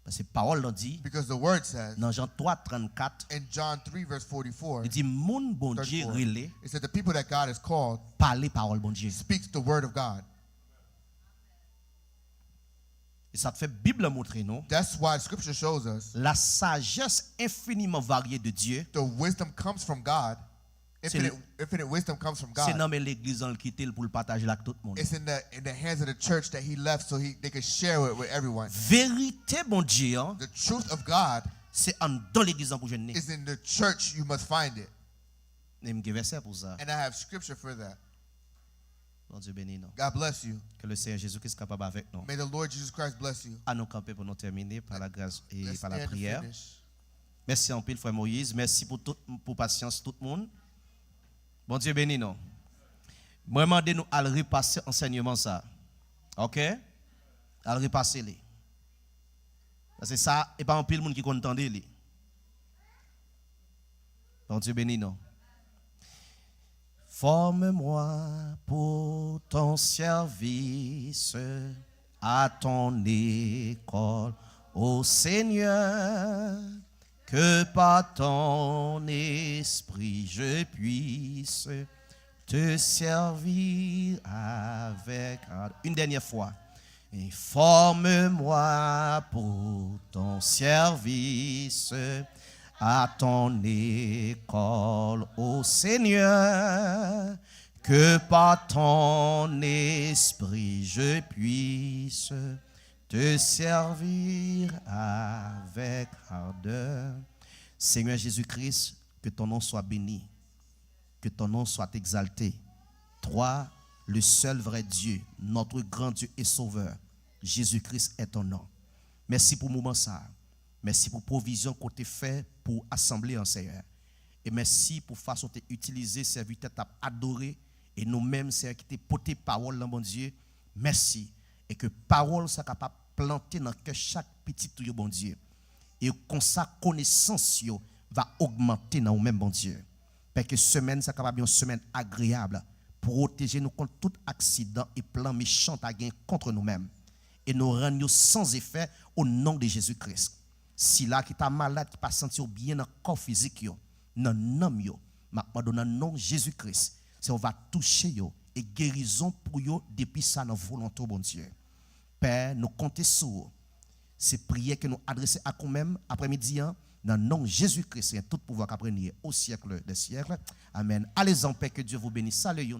Parce que parole l'on dit. Because the word says. Dans Jean 3:34. In John 3 verse 44. Il dit moun bon Dieu relé. It said the people that God has called. Parler parole bon Dieu. Speaks the word of God. Et ça te fait Bible montrer non. That's why Scripture shows us. La sagesse infiniment variée de Dieu. The wisdom comes from God. Infinite wisdom comes from God. C'est nommé l'église en quitté pour le partager avec tout le monde. It's in the hands of the church that he left so they could share it with everyone. Vérité bon Dieu. The truth of God. C'est en dans l'église pour jeune. Is in the church you must find it. Et me verset pour ça. And I have scripture for that. Bon Dieu bénisse nous. God bless you. Que le Seigneur Jésus-Christ soit capable avec nous. May the Lord Jesus Christ bless you. À nous camper pour nous terminer par la grâce et Let's par la stand to prière. finish. Merci en pile, frère Moïse. Merci pour patience tout le monde. Bon Dieu bénisse nous. Moi, demandez nous à repasser enseignement ça. OK? À repasser les. Parce que ça, et pas en pile monde qui entend les. Bon Dieu bénisse nous. Forme-moi pour ton service à ton école, ô Seigneur, que par ton esprit je puisse te servir avec une dernière fois. Et forme-moi pour ton service à ton école, ô Seigneur, que par ton esprit je puisse te servir avec ardeur. Seigneur Jésus-Christ, que ton nom soit béni, que ton nom soit exalté. Toi, le seul vrai Dieu, notre grand Dieu et Sauveur, Jésus-Christ est ton nom. Merci pour le moment ça. Merci pour la provision qu'on t'a fait pour assembler en Seigneur. Et merci pour la façon que tu as utilisé, serviteur, tu as adoré. Et nous-mêmes, Seigneur, qui t'es porté parole, mon Dieu. Merci. Et que parole soit capable de planter dans que chaque petit tuyau, bon Dieu. Et comme ça, connaissance va augmenter dans nous-mêmes, bon Dieu. Parce que semaine, ça capable une semaine agréable. Protéger nous contre tout accident et plan méchant à gagner contre nous-mêmes. Et nous rendre sans effet au nom de Jésus-Christ. Si là qui est malade, qui pas sentir bien dans le corps physique, dans l'âme, dans le nom de Jésus-Christ, c'est on va toucher et guérison pour eux depuis ça dans volonté bon Dieu. Père, nous comptons sur ces prières que nous adressons à nous-mêmes après-midi dans le nom de Jésus-Christ et tout pouvoir qu'après au siècle des siècles. Amen. Allez en paix, que Dieu vous bénisse. Salut.